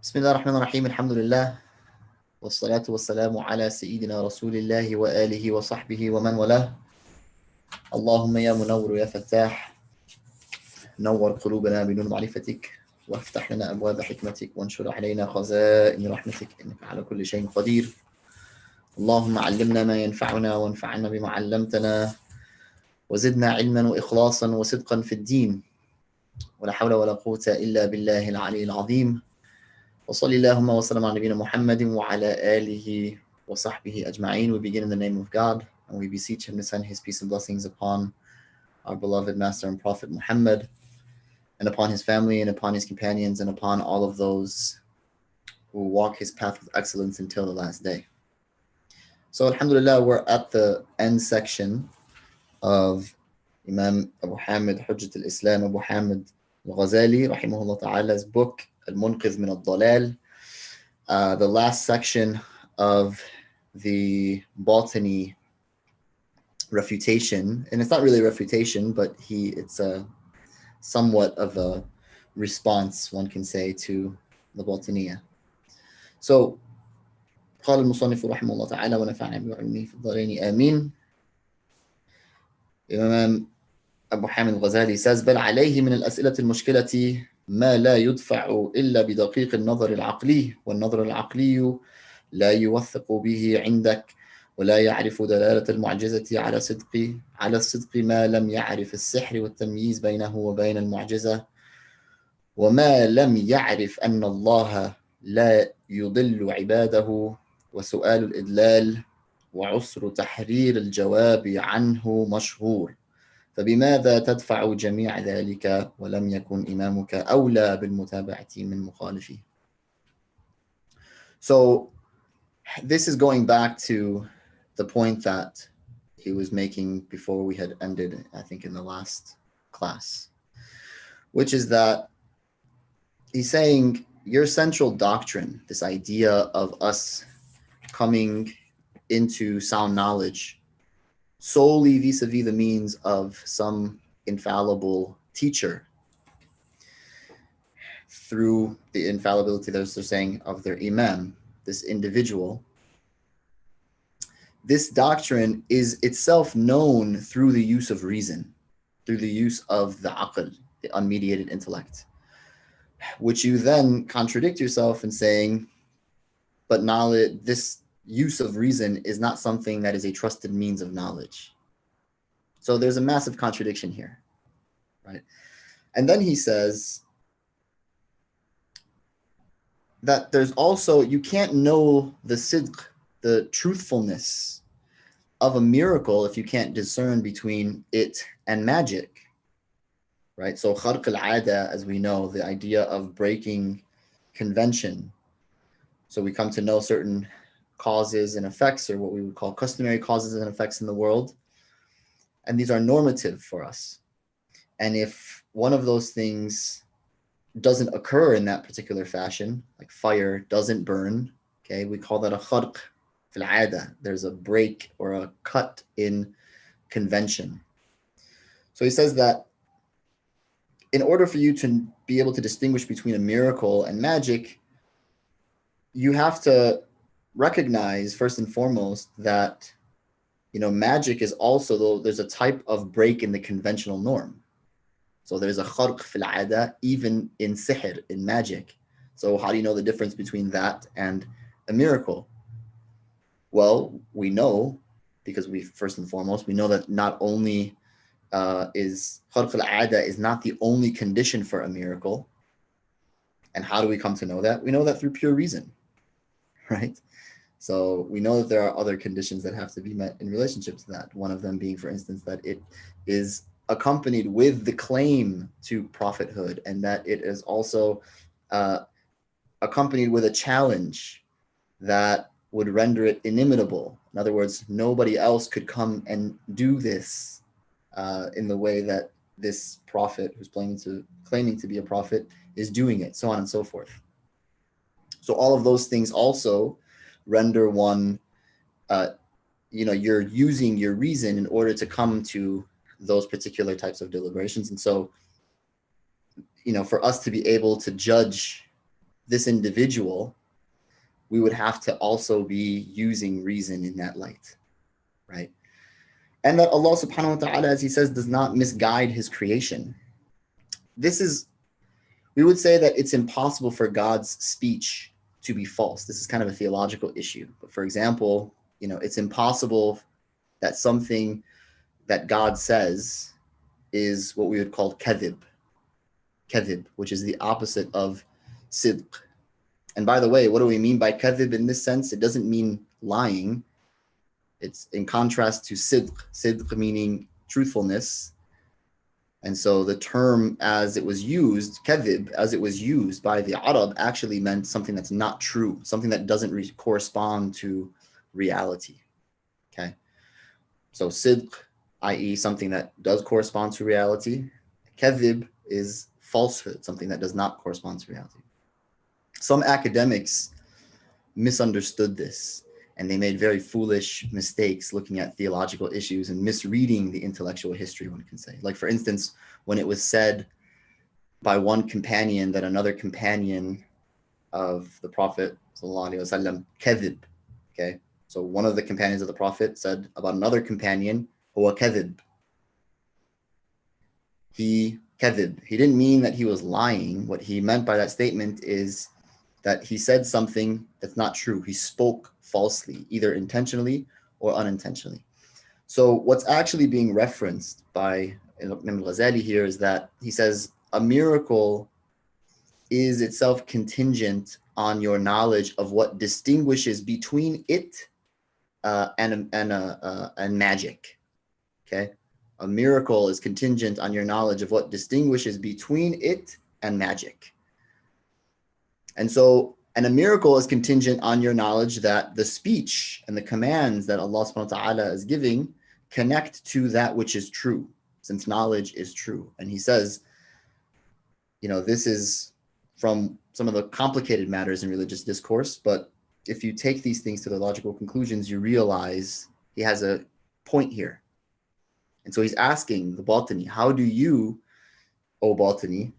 بسم الله الرحمن الرحيم الحمد لله والصلاة والسلام على سيدنا رسول الله وآله وصحبه ومن والاه. اللهم يا منور يا فتاح نور قلوبنا بنور معرفتك وافتح لنا أبواب حكمتك وانشر علينا خزائن رحمتك إنك على كل شيء قدير. اللهم علمنا ما ينفعنا وانفعنا بما علمتنا وزدنا علما وإخلاصا وصدقا في الدين ولا حول ولا قوة إلا بالله العلي العظيم. وصلى اللهم وسلم على نبينا Muhammad وعلى آله وصحبه أجمعين. We begin in the name of God and we beseech Him to send His peace and blessings upon our beloved Master and Prophet Muhammad and upon his family and upon his companions and upon all of those who walk his path with excellence until the last day. So alhamdulillah, we're at the end section of Imam Abu Hāmid Hujjat al-Islam Abu Hāmid al-Ghazālī rahimahullah ta'ala's book al-Munqidh min al-ضلال, the last section of the Bāṭinī refutation. And it's not really a refutation, but it's a somewhat of a response, one can say, to the Bāṭiniyya. So قال المصنف رحمه الله تعالى ونفعنا بعلمه في الدارين آمين. Imam Abu Hāmid al-Ghazālī says بل عليه من الأسئلة المشكلة ما لا يدفع إلا بدقيق النظر العقلي والنظر العقلي لا يوثق به عندك ولا يعرف دلالة المعجزة على الصدق ما لم يعرف السحر والتمييز بينه وبين المعجزة وما لم يعرف أن الله لا يضل عباده وسؤال الإدلال وعسر تحرير الجواب عنه مشهور فبماذا تدفع جميع ذلك ولم يكن إمامك أولى بالمتابعة من مخالفه. So this is going back to the point that he was making before we had ended, I think, in the last class, which is that he's saying your central doctrine, this idea of us coming into sound knowledge solely vis-a-vis the means of some infallible teacher through the infallibility, they're saying, of their imam, this individual. This doctrine is itself known through the use of reason, through the use of the aql, the unmediated intellect, which you then contradict yourself in saying, but knowledge, this use of reason is not something that is a trusted means of knowledge. So there's a massive contradiction here, right? And then he says that there's also, you can't know the sidq, the truthfulness of a miracle if you can't discern between it and magic, right? So kharq al-'ada, as we know, the idea of breaking convention. So we come to know certain causes and effects, or what we would call customary causes and effects in the world. And these are normative for us. And if one of those things doesn't occur in that particular fashion, like fire doesn't burn, okay, we call that a kharq fil 'ada. There's a break or a cut in convention. So he says that in order for you to be able to distinguish between a miracle and magic, you have to recognize first and foremost that, you know, magic is also, though, there's a type of break in the conventional norm. So there's a kharq fil 'ada even in sihr, in magic. So how do you know the difference between that and a miracle? Well, we know, because we first and foremost, we know that not only is kharq al-'ada is not the only condition for a miracle. And how do we come to know that? We know that through pure reason, right? So we know that there are other conditions that have to be met in relationship to that. One of them being, for instance, that it is accompanied with the claim to prophethood, and that it is also accompanied with a challenge that would render it inimitable. In other words, nobody else could come and do this in the way that this prophet, who's claiming to be a prophet, is doing it, so on and so forth. So all of those things also render one, you're using your reason in order to come to those particular types of deliberations. And so, for us to be able to judge this individual, we would have to also be using reason in that light, right? And that Allah subhanahu wa ta'ala, as he says, does not misguide his creation. We would say that it's impossible for God's speech to be false. This is kind of a theological issue. But for example, it's impossible that something that God says is what we would call kadhib, which is the opposite of sidq. And by the way, what do we mean by kadhib in this sense? It doesn't mean lying. It's in contrast to sidq meaning truthfulness. And so the term as it was used, kadhib, as it was used by the Arab, actually meant something that's not true, something that doesn't correspond to reality. Okay. So sidq, i.e. something that does correspond to reality. Kadhib is falsehood, something that does not correspond to reality. Some academics misunderstood this, and they made very foolish mistakes looking at theological issues and misreading the intellectual history, one can say. Like, for instance, when it was said by one companion that another companion of the Prophet, sallallahu alaihi wasallam, kadhib, okay? So one of the companions of the Prophet said about another companion, huwa kadhib. He kadhib. He didn't mean that he was lying. What he meant by that statement is that he said something that's not true. He spoke falsely, either intentionally or unintentionally. So what's actually being referenced by Imam al-Ghazālī here is that he says a miracle is itself contingent on your knowledge of what distinguishes between it and magic. Okay, a miracle is contingent on your knowledge of what distinguishes between it and magic. And a miracle is contingent on your knowledge that the speech and the commands that Allah subhanahu wa ta'ala is giving connect to that which is true, since knowledge is true. And he says, this is from some of the complicated matters in religious discourse, but if you take these things to the logical conclusions, you realize he has a point here. And so he's asking the Batini, how do you, O Batini,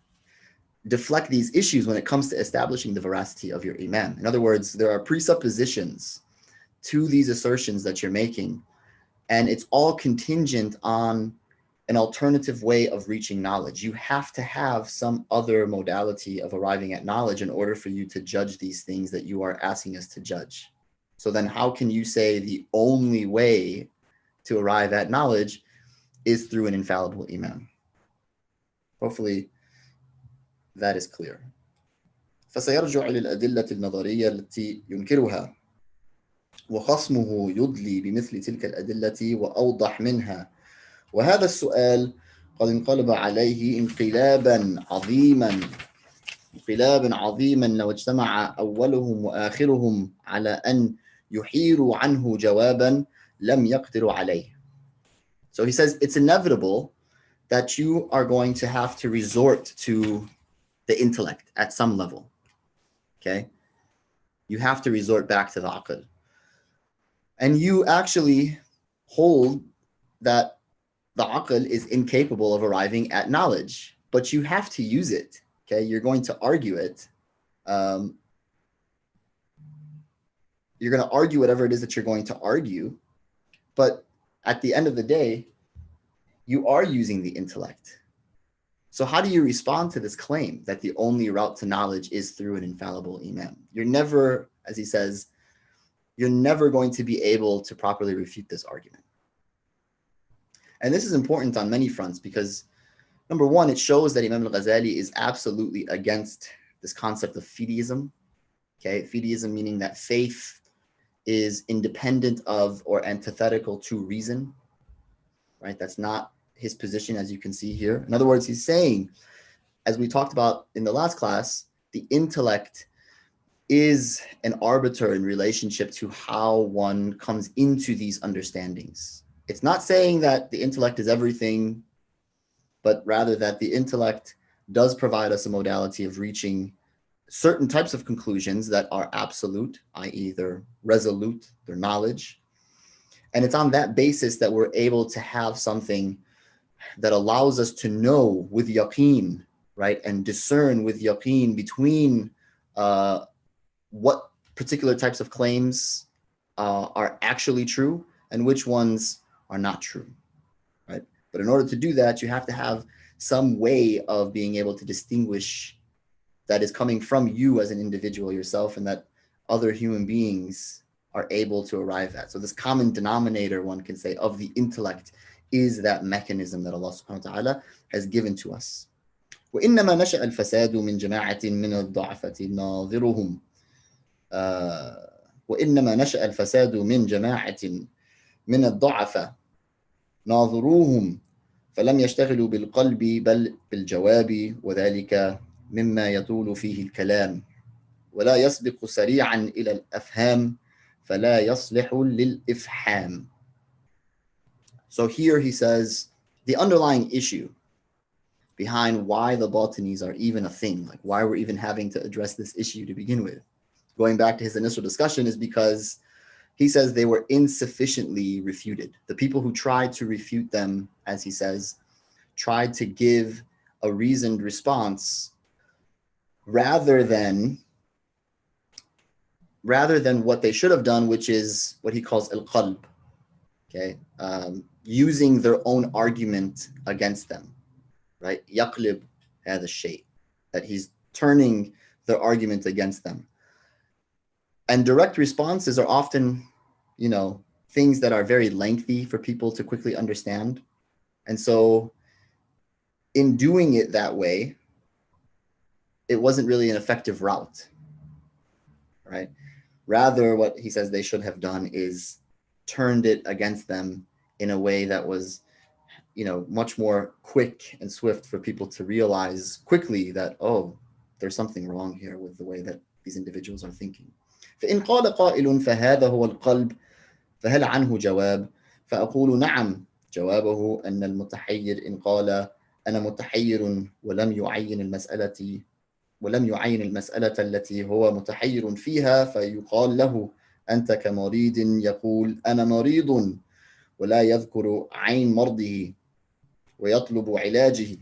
deflect these issues when it comes to establishing the veracity of your Imam? In other words, there are presuppositions to these assertions that you're making, and it's all contingent on an alternative way of reaching knowledge. You have to have some other modality of arriving at knowledge in order for you to judge these things that you are asking us to judge. So then how can you say the only way to arrive at knowledge is through an infallible Imam? Hopefully that is clear. فسيرجع للأدلة النظرية التي ينكرها وخصمه يدلي بمثل تلك الأدلة وأوضح منها، وهذا السؤال قد انقلب عليه انقلابا عظيما لو اجتمع أولهم وآخرهم على أن يحيروا عنه جوابا لم يقدروا عليه. So he says it's inevitable that you are going to have to resort to the intellect at some level. Okay? You have to resort back to the aql. And you actually hold that the aql is incapable of arriving at knowledge, but you have to use it. Okay? You're going to argue it. You're going to argue whatever it is that you're going to argue, but at the end of the day, you are using the intellect. So how do you respond to this claim that the only route to knowledge is through an infallible Imam? You're never, as he says, you're never going to be able to properly refute this argument. And this is important on many fronts because, number one, it shows that Imam al-Ghazālī is absolutely against this concept of fideism. Okay, fideism meaning that faith is independent of or antithetical to reason, right? That's not his position, as you can see here. In other words, he's saying, as we talked about in the last class, the intellect is an arbiter in relationship to how one comes into these understandings. It's not saying that the intellect is everything, but rather that the intellect does provide us a modality of reaching certain types of conclusions that are absolute, i.e. they're resolute, they're knowledge. And it's on that basis that we're able to have something that allows us to know with yaqeen, right? And discern with yaqeen between what particular types of claims are actually true and which ones are not true, right? But in order to do that, you have to have some way of being able to distinguish that is coming from you as an individual yourself and that other human beings are able to arrive at. So this common denominator, one can say, of the intellect is that mechanism that Allah subhanahu wa ta'ala has given to us. وإنما نشأ الفساد من جماعة من الضعفة ناظرهم وإنما نشأ الفساد من جماعة من الضعفة ناظروهم فلم يشتغلوا بالقلب بل بالجواب وذلك مما يطول فيه الكلام ولا يسبق سريعا إلى الأفهام فلا يصلح للإفحام. So here he says the underlying issue behind why the Batinis are even a thing, like why we're even having to address this issue to begin with, going back to his initial discussion, is because he says they were insufficiently refuted. The people who tried to refute them, as he says, tried to give a reasoned response rather than what they should have done, which is what he calls al-qalb, okay, using their own argument against them, right? Yaqlib هذا الشيء, that he's turning their argument against them. And direct responses are often, things that are very lengthy for people to quickly understand. And so in doing it that way, it wasn't really an effective route, right? Rather, what he says they should have done is turned it against them in a way that was, much more quick and swift for people to realize quickly that, oh, there's something wrong here with the way that these individuals are thinking. فإن قال قائل فهذا هو القلب فهل عنه جواب؟ فأقول نعم، جوابه أن المتحير إن قال أنا متحير ولم يعين المسألة التي هو متحير فيها فيقال له أنت كمريض يقول أنا مريض ولا يذكر عين مرضه ويطلب علاجه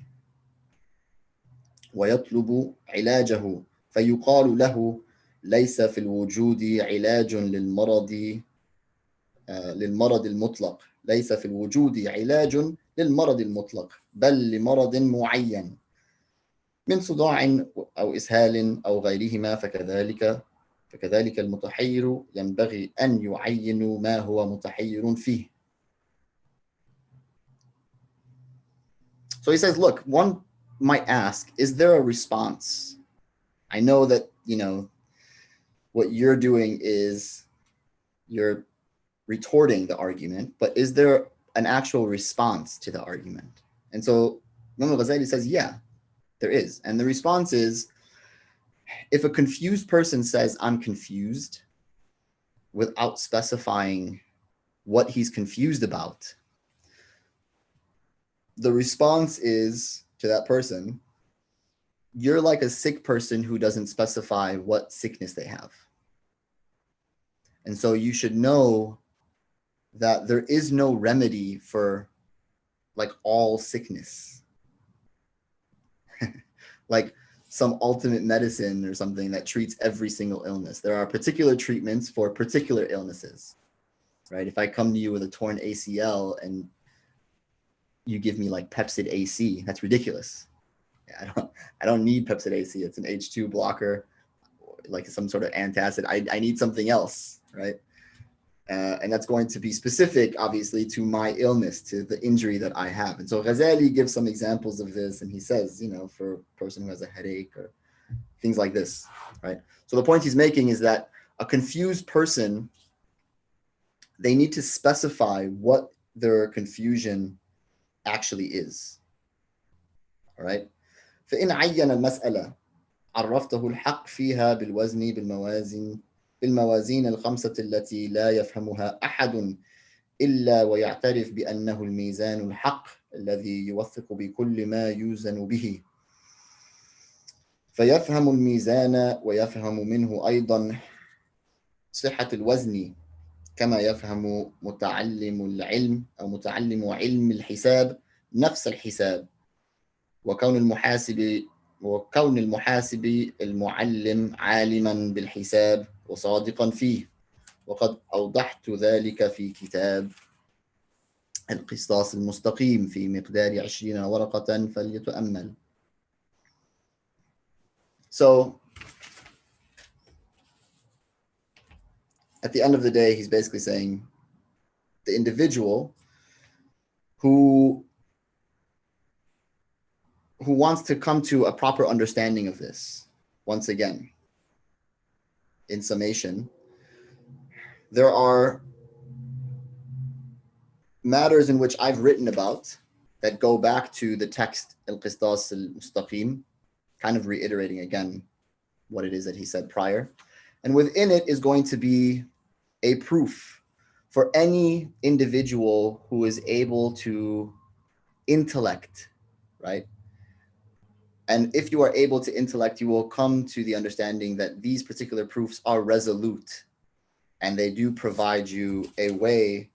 فيقال له ليس في الوجود علاج للمرض المطلق، ليس في الوجود علاج للمرض المطلق بل لمرض معين من صداع أو إسهال أو غيرهما فكذلك المتحير ينبغي أن يعين ما هو متحير فيه. So he says, look, one might ask, is there a response? I know that, what you're doing is you're retorting the argument, but is there an actual response to the argument? And so Imam al-Ghazālī says, yeah, there is. And the response is, if a confused person says, I'm confused, without specifying what he's confused about, the response is to that person, you're like a sick person who doesn't specify what sickness they have. And so you should know that there is no remedy for like all sickness. Like some ultimate medicine or something that treats every single illness. There are particular treatments for particular illnesses, right? If I come to you with a torn ACL and you give me like Pepsid AC, that's ridiculous. I don't need Pepsid AC. It's an H2 blocker, like some sort of antacid. I need something else, right? And that's going to be specific, obviously, to my illness, to the injury that I have. And so Ghazali gives some examples of this, and he says, for a person who has a headache or things like this, right? So the point he's making is that a confused person, they need to specify what their confusion actually is, all right? فإن عين المسألة عرفته الحق فيها بالموازين الخمسة التي لا يفهمها أحد إلا ويعترف بأنه الميزان الحق الذي يوثق بكل ما يوزن به فيفهم الميزان ويفهم منه أيضا صحة الوزن كما يفهم متعلم العلم أو متعلم علم الحساب نفس الحساب وكون المحاسب وكون المحاسب المعلم عالما بالحساب وصادقا فيه، وقد أوضحت ذلك في كتاب القسطاس المستقيم في مقدار 20 ورقة فليتأمل. So at the end of the day, he's basically saying the individual who wants to come to a proper understanding of this, once again, in summation, there are matters in which I've written about that go back to the text al-Qistas al-Mustaqim, kind of reiterating again what it is that he said prior. And within it is going to be a proof for any individual who is able to intellect, right? And if you are able to intellect, you will come to the understanding that these particular proofs are resolute and they do provide you a way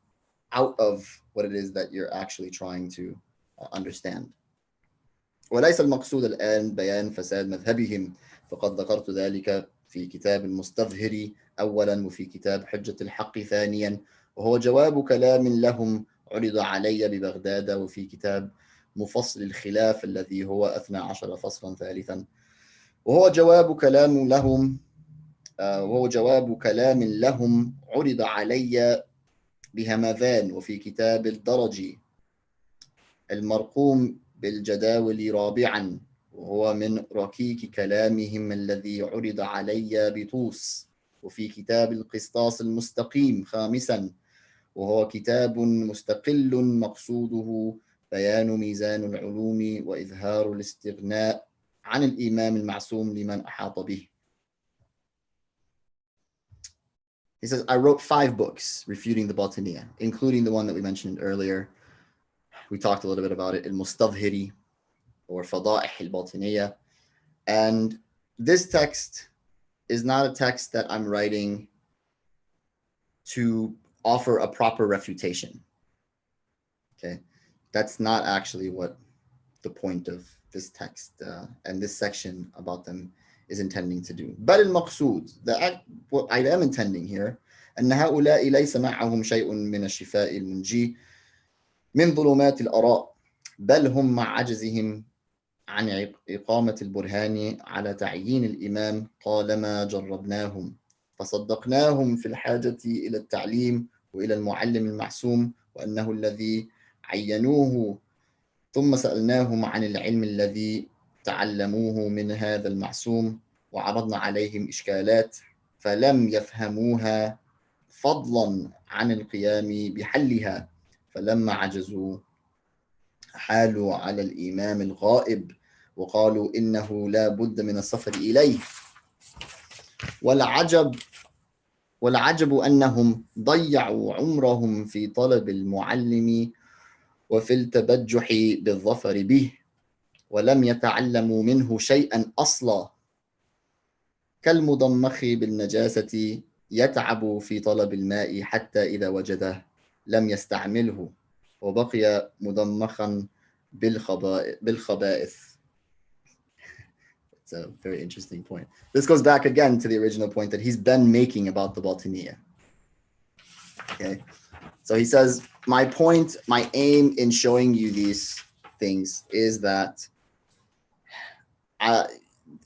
out of what it is that you're actually trying to understand. وليس المقصود الآن بيان فساد مذهبهم، فقد ذكرت ذلك في كتاب المستظهر أولا وفي كتاب حجة الحق ثانيا، وهو جواب كلام لهم عرض علي ببغداد، وفي كتاب مفصل الخلاف الذي هو 12 فصلا ثالثا، وهو جواب كلام لهم عرض علي بهمذان، وفي كتاب الدرج المرقوم بالجداول رابعا، وهو من ركيك كلامهم الذي عرض علي بطوس، وفي كتاب القسطاس المستقيم خامسا، وهو كتاب مستقل مقصوده بيان ميزان العلوم وإظهار الاستغناء عن الإمام المعصوم لمن أحاط به. He says, I wrote 5 books refuting the Batiniyah, including the one that we mentioned earlier. We talked a little bit about it, al-Mustadhiri, or Fada'ih al-Batiniyah. And this text is not a text that I'm writing to offer a proper refutation. Okay, that's not actually what the point of this text and this section about them is intending to do. بل المقصود, what I am intending here, أن هؤلاء ليس معهم شيء من الشفاء المنجي من ظلمات الآراء، بل هم مع عجزهم عن إقامة البرهان على تعيين الإمام طالما جربناهم، فصدقناهم في الحاجة إلى التعليم وإلى المعلم المعصوم وأنه الذي عينوه، ثم سألناهم عن العلم الذي تعلموه من هذا المعصوم، وعرضنا عليهم إشكالات فلم يفهموها فضلا عن القيام بحلها، فلما عجزوا حالوا على الإمام الغائب وقالوا إنه لا بد من السفر إليه. والعجب أنهم ضيعوا عمرهم في طلب المعلم وفي التبجح بالظفر به، ولم يتعلموا منه شيئا أصلا، كالمضمخ بالنجاسة يتعب في طلب الماء حتى إذا وجده لم يستعمله وبقي مضمخا بالخبائث. It's a very interesting point. This goes back again to the original point that he's been making about the Batiniyah. Okay, so he says, my point, my aim in showing you these things is that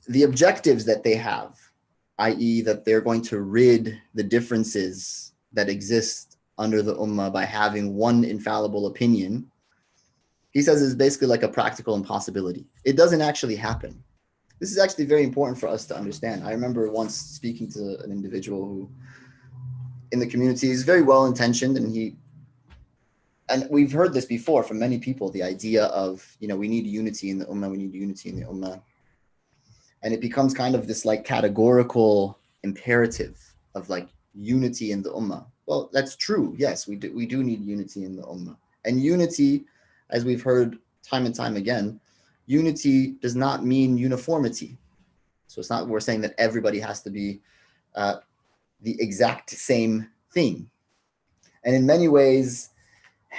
the objectives that they have, i.e. that they're going to rid the differences that exist under the Ummah by having one infallible opinion, he says is basically like a practical impossibility. It doesn't actually happen. This is actually very important for us to understand. I remember once speaking to an individual who in the community is very well intentioned, and we've heard this before from many people, the idea of, we need unity in the Ummah, we need unity in the Ummah. And it becomes kind of this like categorical imperative of like unity in the Ummah. Well, that's true. Yes, we do need unity in the Ummah. And unity, as we've heard time and time again, unity does not mean uniformity. So it's not, we're saying that everybody has to be the exact same thing. And in many ways,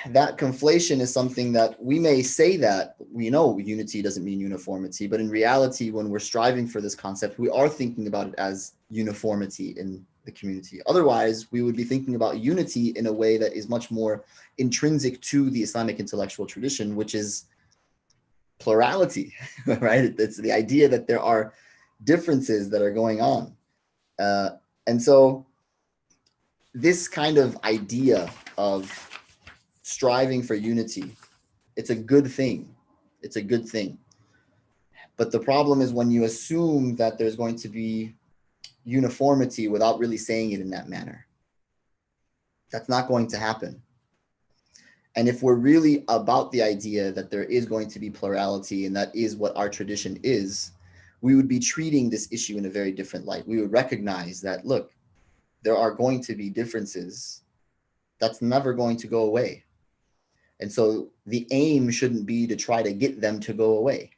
that conflation is something that we may say that we know unity doesn't mean uniformity, but in reality, when we're striving for this concept, we are thinking about it as uniformity in the community. Otherwise, we would be thinking about unity in a way that is much more intrinsic to the Islamic intellectual tradition, which is plurality, right? It's the idea that there are differences that are going on. And so this kind of idea of striving for unity, it's a good thing. It's a good thing. But the problem is when you assume that there's going to be uniformity without really saying it in that manner. That's not going to happen. And if we're really about the idea that there is going to be plurality and that is what our tradition is, we would be treating this issue in a very different light. We would recognize that, look, there are going to be differences. That's never going to go away. And so the aim shouldn't be to try to get them to go away.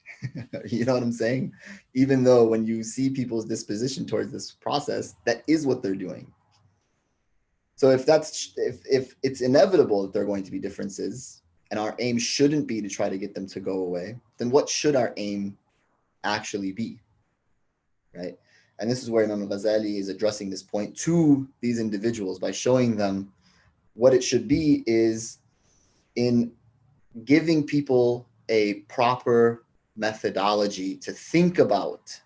You know what I'm saying? Even though when you see people's disposition towards this process, that is what they're doing. So if it's inevitable that there are going to be differences and our aim shouldn't be to try to get them to go away, then what should our aim actually be? Right? And this is where Imam al-Ghazālī is addressing this point to these individuals by showing them what it should be is in giving people a proper methodology to think about,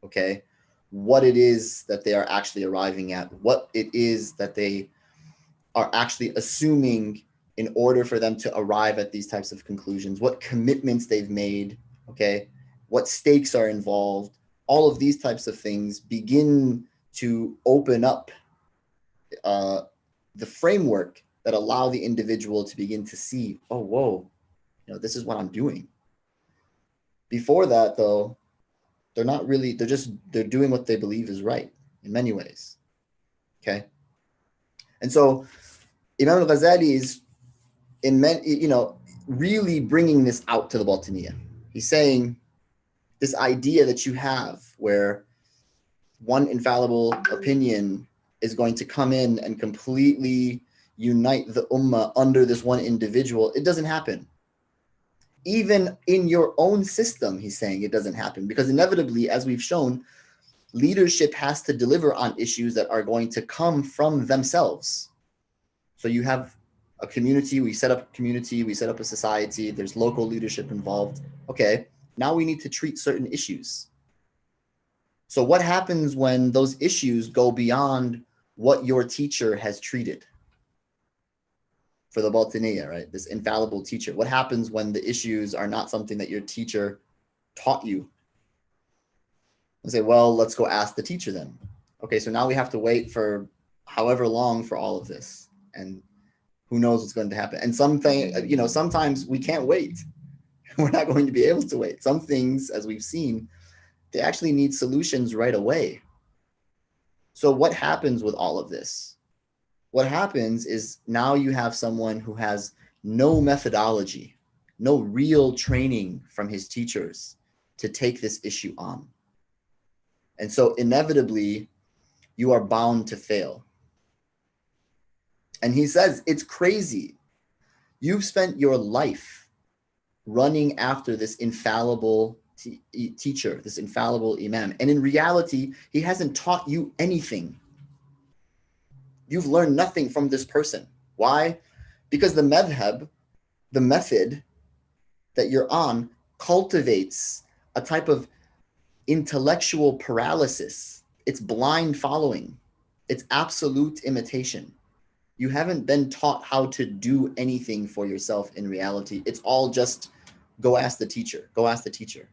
okay, what it is that they are actually arriving at, what it is that they are actually assuming in order for them to arrive at these types of conclusions, what commitments they've made, okay, what stakes are involved. All of these types of things begin to open up the framework that allow the individual to begin to see, oh, whoa, you know, this is what I'm doing. Before that, though, they're not really, they're doing what they believe is right in many ways, okay? And so Imam al-Ghazālī is, really bringing this out to the Batiniyah. He's saying this idea that you have where one infallible opinion is going to come in and completely unite the ummah under this one individual, it doesn't happen. Even in your own system, he's saying it doesn't happen, because inevitably, as we've shown, leadership has to deliver on issues that are going to come from themselves. So you have a community, we set up a community, we set up a society, there's local leadership involved. Okay, now we need to treat certain issues. So what happens when those issues go beyond what your teacher has treated? For the Batiniyah, right? This infallible teacher. What happens when the issues are not something that your teacher taught you? I say, well, let's go ask the teacher then. Okay, so now we have to wait for however long for all of this, and who knows what's going to happen. And sometimes we can't wait. We're not going to be able to wait. Some things, as we've seen, they actually need solutions right away. So what happens with all of this? What happens is now you have someone who has no methodology, no real training from his teachers to take this issue on. And so inevitably, you are bound to fail. And he says, it's crazy. You've spent your life running after this infallible teacher, this infallible imam. And in reality, he hasn't taught you anything. You've learned nothing from this person. Why? Because the madhab, the method that you're on, cultivates a type of intellectual paralysis. It's blind following. It's absolute imitation. You haven't been taught how to do anything for yourself in reality. It's all just go ask the teacher, go ask the teacher.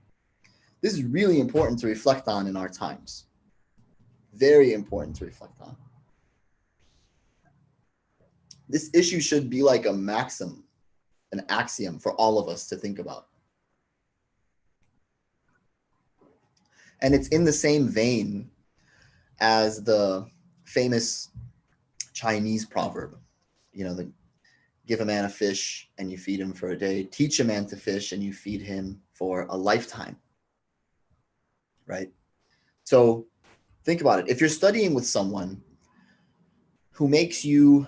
This is really important to reflect on in our times. Very important to reflect on. This issue should be like a maxim, an axiom for all of us to think about. And it's in the same vein as the famous Chinese proverb, give a man a fish and you feed him for a day, teach a man to fish and you feed him for a lifetime, right? So think about it. If you're studying with someone who makes you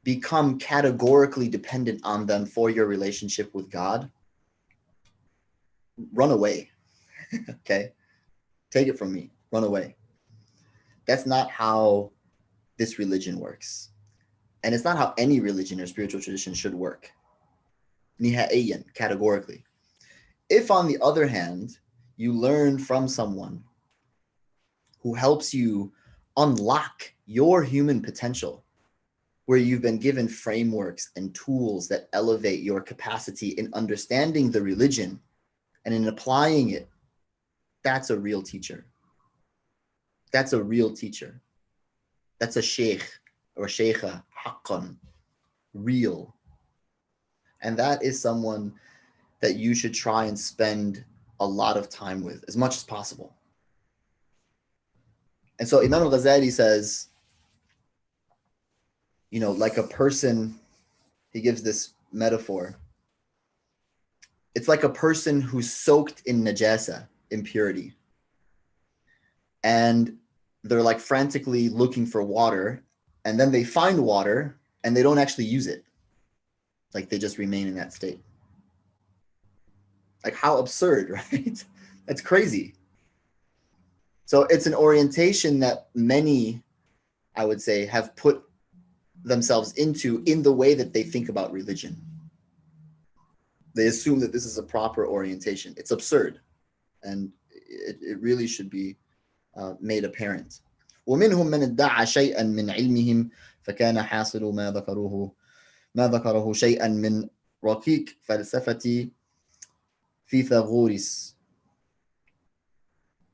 become categorically dependent on them for your relationship with God, run away. Okay? Take it from me. Run away. That's not how this religion works. And it's not how any religion or spiritual tradition should work. Nihaiyan, categorically. If, on the other hand, you learn from someone who helps you unlock your human potential, where you've been given frameworks and tools that elevate your capacity in understanding the religion and in applying it, that's a real teacher. That's a real teacher. That's a sheikh or sheikha, haqqan, real. And that is someone that you should try and spend a lot of time with, as much as possible. And so Imam al-Ghazālī says, you know, like a person, he gives this metaphor. It's like a person who's soaked in najasa, impurity. And they're like frantically looking for water, and then they find water and they don't actually use it. Like they just remain in that state. Like how absurd, right? That's crazy. So it's an orientation that many, I would say, have put themselves into in the way that they think about religion. They assume that this is a proper orientation. It's absurd. And it really should be made apparent. ومنهم من ادعى شيئا من علمهم فكان حاصل ما ذكره شيئا من رقيق فلسفة فيثاغورس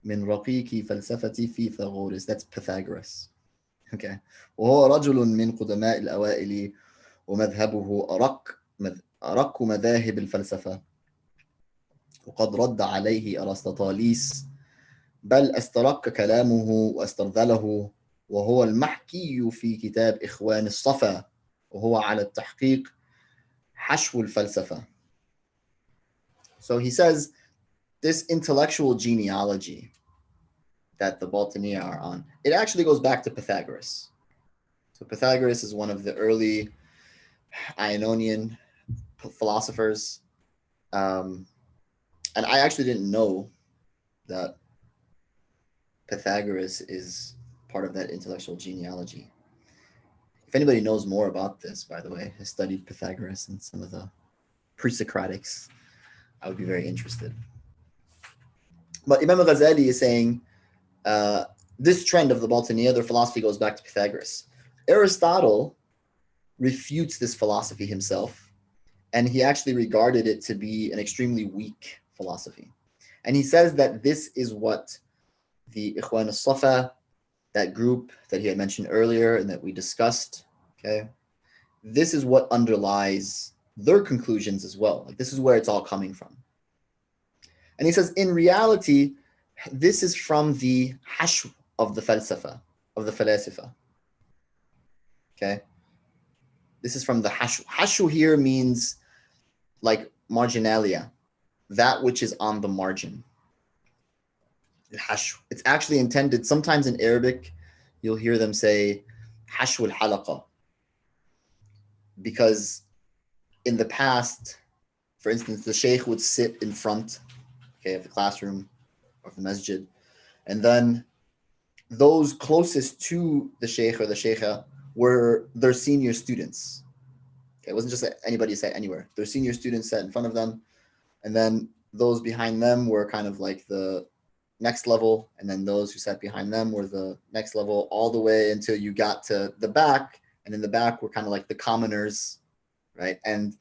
من رقيق فلسفة فيثاغورس. That's Pythagoras. Okay. وهو رجل من قدماء الأوائل ومذهبه أرق مذاهب الفلسفة وقد رد عليه أرسطاطاليس بل استرق كلامه واسترذله وهو المحكي في كتاب إخوان الصفا وهو على التحقيق حشو الفلسفة. So he says this intellectual genealogy that the Batiniyya are on, it actually goes back to Pythagoras. So Pythagoras is one of the early Ionian philosophers. And I actually didn't know that Pythagoras is part of that intellectual genealogy. If anybody knows more about this, by the way, has studied Pythagoras and some of the pre-Socratics, I would be very interested. But Imam al-Ghazālī is saying this trend of the Batiniyya, their philosophy goes back to Pythagoras. Aristotle refutes this philosophy himself, and he actually regarded it to be an extremely weak philosophy. And he says that this is what the Ikhwan al-Safa, that group that he had mentioned earlier and that we discussed, okay, this is what underlies their conclusions as well. Like this is where it's all coming from. And he says, in reality, this is from the hashw of the falsafa, of the falasifa. Okay? This is from the hashw. Hashw here means like marginalia, that which is on the margin. It's actually intended, sometimes in Arabic, you'll hear them say hashw al-halaqa. Because in the past, for instance, the sheikh would sit in front, okay, of the classroom or the masjid, and then those closest to the sheikh or the sheikha were their senior students. Okay, it wasn't just that anybody sat anywhere. Their senior students sat in front of them, and then those behind them were kind of like the next level, and then those who sat behind them were the next level, all the way until you got to the back, and in the back were kind of like the commoners, right? And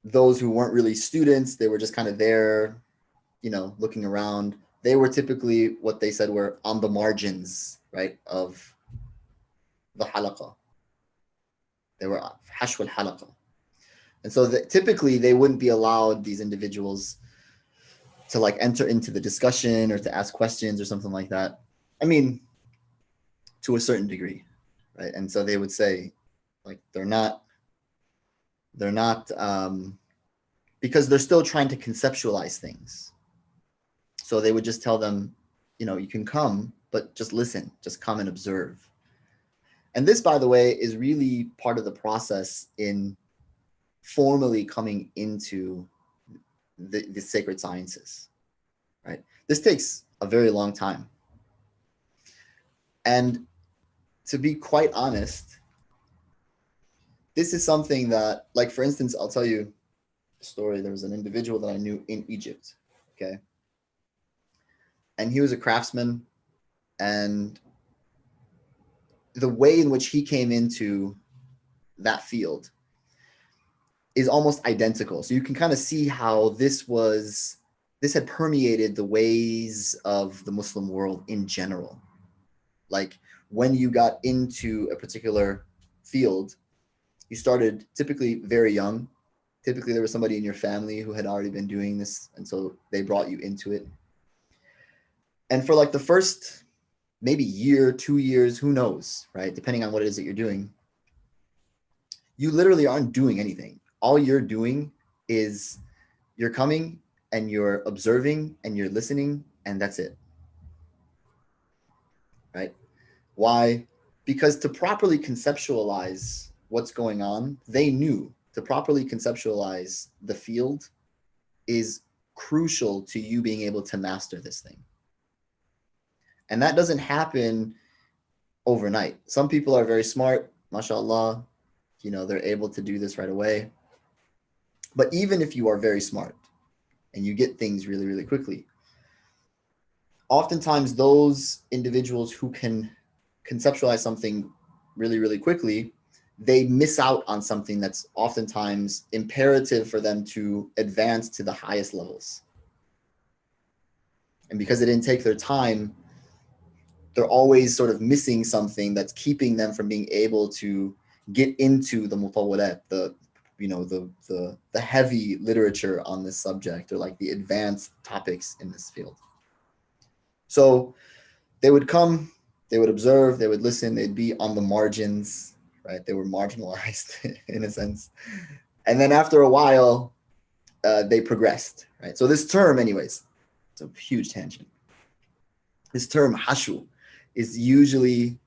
those who weren't really students, they were just kind of there, you know, looking around. They were typically what they said were on the margins, right, of the halaqa. They were hashw al-halaqa. And so typically they wouldn't be allowed, these individuals, to like enter into the discussion or to ask questions or something like that. I mean, to a certain degree, right? And so they would say, like, they're not, because they're still trying to conceptualize things. So they would just tell them, you know, you can come, but just listen, just come and observe. And this, by the way, is really part of the process in formally coming into the sacred sciences, right? This takes a very long time. And to be quite honest, this is something that, like, for instance, I'll tell you a story. There was an individual that I knew in Egypt, okay? And he was a craftsman, and the way in which he came into that field is almost identical. So you can kind of see how this had permeated the ways of the Muslim world in general. Like, when you got into a particular field, you started typically very young. Typically there was somebody in your family who had already been doing this, and so they brought you into it. And for like the first maybe year, 2 years, who knows, right? Depending on what it is that you're doing, you literally aren't doing anything. All you're doing is you're coming and you're observing and you're listening, and that's it, right? Why? Because to properly conceptualize what's going on, they knew to properly conceptualize the field is crucial to you being able to master this thing. And that doesn't happen overnight. Some people are very smart, mashallah, you know, they're able to do this right away. But even if you are very smart and you get things really, really quickly, oftentimes those individuals who can conceptualize something really, really quickly, they miss out on something that's oftentimes imperative for them to advance to the highest levels. And because they didn't take their time, they're always sort of missing something that's keeping them from being able to get into the mutawwalat, the heavy literature on this subject, or like the advanced topics in this field. So they would come, they would observe, they would listen, they'd be on the margins, right? They were marginalized in a sense. And then after a while, they progressed, right? So this term, anyways, it's a huge tangent. This term hashu is usually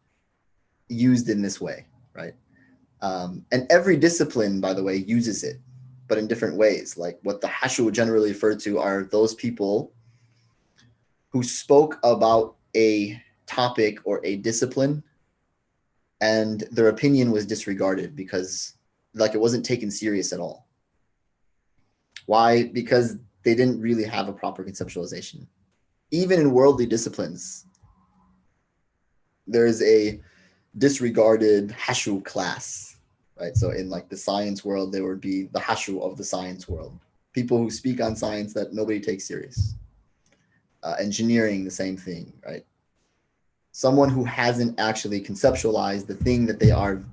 used in this way, right? And every discipline, by the way, uses it, but in different ways. Like what the hashu generally refer to are those people who spoke about a topic or a discipline and their opinion was disregarded because like it wasn't taken serious at all. Why? Because they didn't really have a proper conceptualization. Even in worldly disciplines, there's a disregarded hashu class, right? So in like the science world, there would be the hashu of the science world. People who speak on science that nobody takes serious. Engineering, the same thing, right? Someone who hasn't actually conceptualized the thing that they are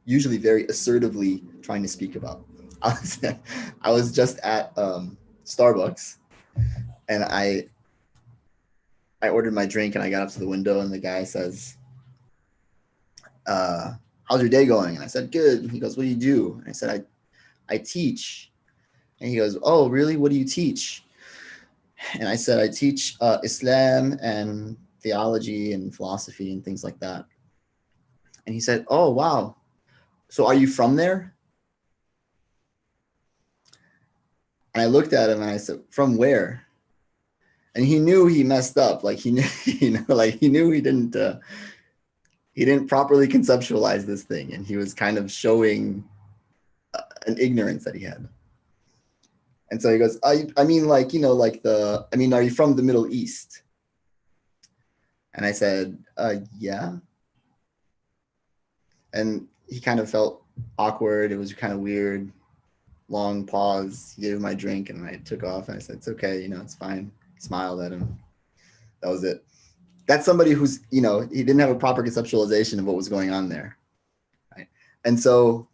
usually very assertively trying to speak about. I was just at Starbucks, and I ordered my drink, and I got up to the window, and the guy says, how's your day going? And I said, good. And he goes, what do you do? And I said, I teach. And he goes, oh, really? What do you teach? And I said, I teach Islam and theology and philosophy and things like that. And he said, oh, wow. So are you from there? And I looked at him and I said, from where? And he knew he messed up. Like he knew, he knew he didn't properly conceptualize this thing. And he was kind of showing an ignorance that he had. And so he goes, are you from the Middle East? And I said, yeah. And he kind of felt awkward. It was kind of weird. Long pause. He gave me my drink and I took off and I said, it's okay, it's fine. Smiled at him. That was it. That's somebody who's, he didn't have a proper conceptualization of what was going on there. Right? And so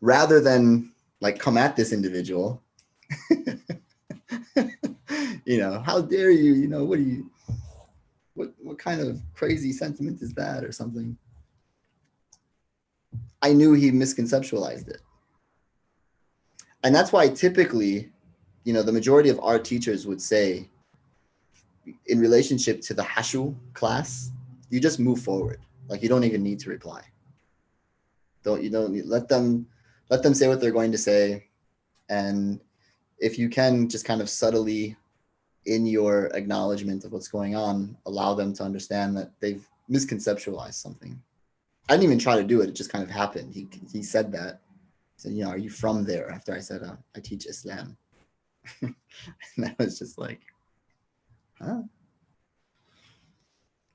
rather than like come at this individual, how dare you, what kind of crazy sentiment is that or something? I knew he misconceptualized it. And that's why typically, the majority of our teachers would say in relationship to the hashu class, you just move forward. Like, you don't even need to reply. Let them say what they're going to say. And if you can just kind of subtly, in your acknowledgement of what's going on, allow them to understand that they've misconceptualized something. I didn't even try to do it. It just kind of happened. He said that. So, are you from there? After I said, I teach Islam. And I was just like, huh?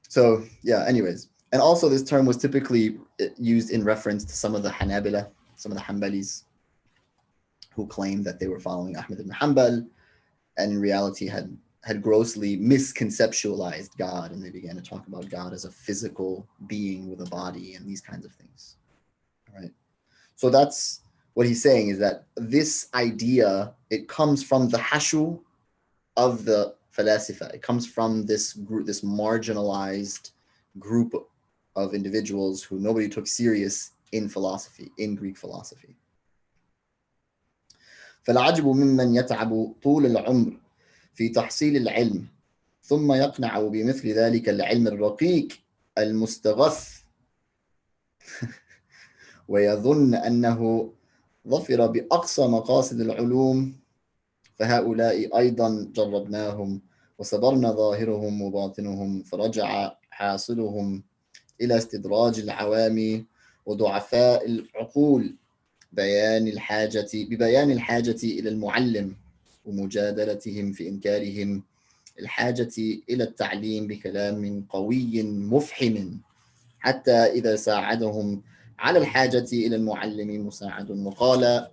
So, yeah, anyways. And also this term was typically used in reference to some of the Hanabila, some of the Hanbalis, who claimed that they were following Ahmad ibn Hanbal, and in reality had grossly misconceptualized God, and they began to talk about God as a physical being with a body and these kinds of things. All right. So that's what he's saying, is that this idea, it comes from the hashu of the falasifa. It comes from this group, this marginalized group of individuals who nobody took serious in philosophy, in Greek philosophy. فالعجب ممن يتعب طول العمر في تحصيل العلم ثم يقنع بمثل ذلك العلم الرقيق المستغث ويظن أنه ظفر بأقصى مقاصد العلوم فهؤلاء أيضا جربناهم وصبرنا ظاهرهم وباطنهم فرجع حاصلهم إلى استدراج العوام وضعفاء العقول ببيان الحاجة إلى المعلم ومجادلتهم في إنكارهم الحاجة إلى التعليم بكلام قوي مفحم حتى إذا ساعدهم على الحاجة إلى المعلم مساعد وقال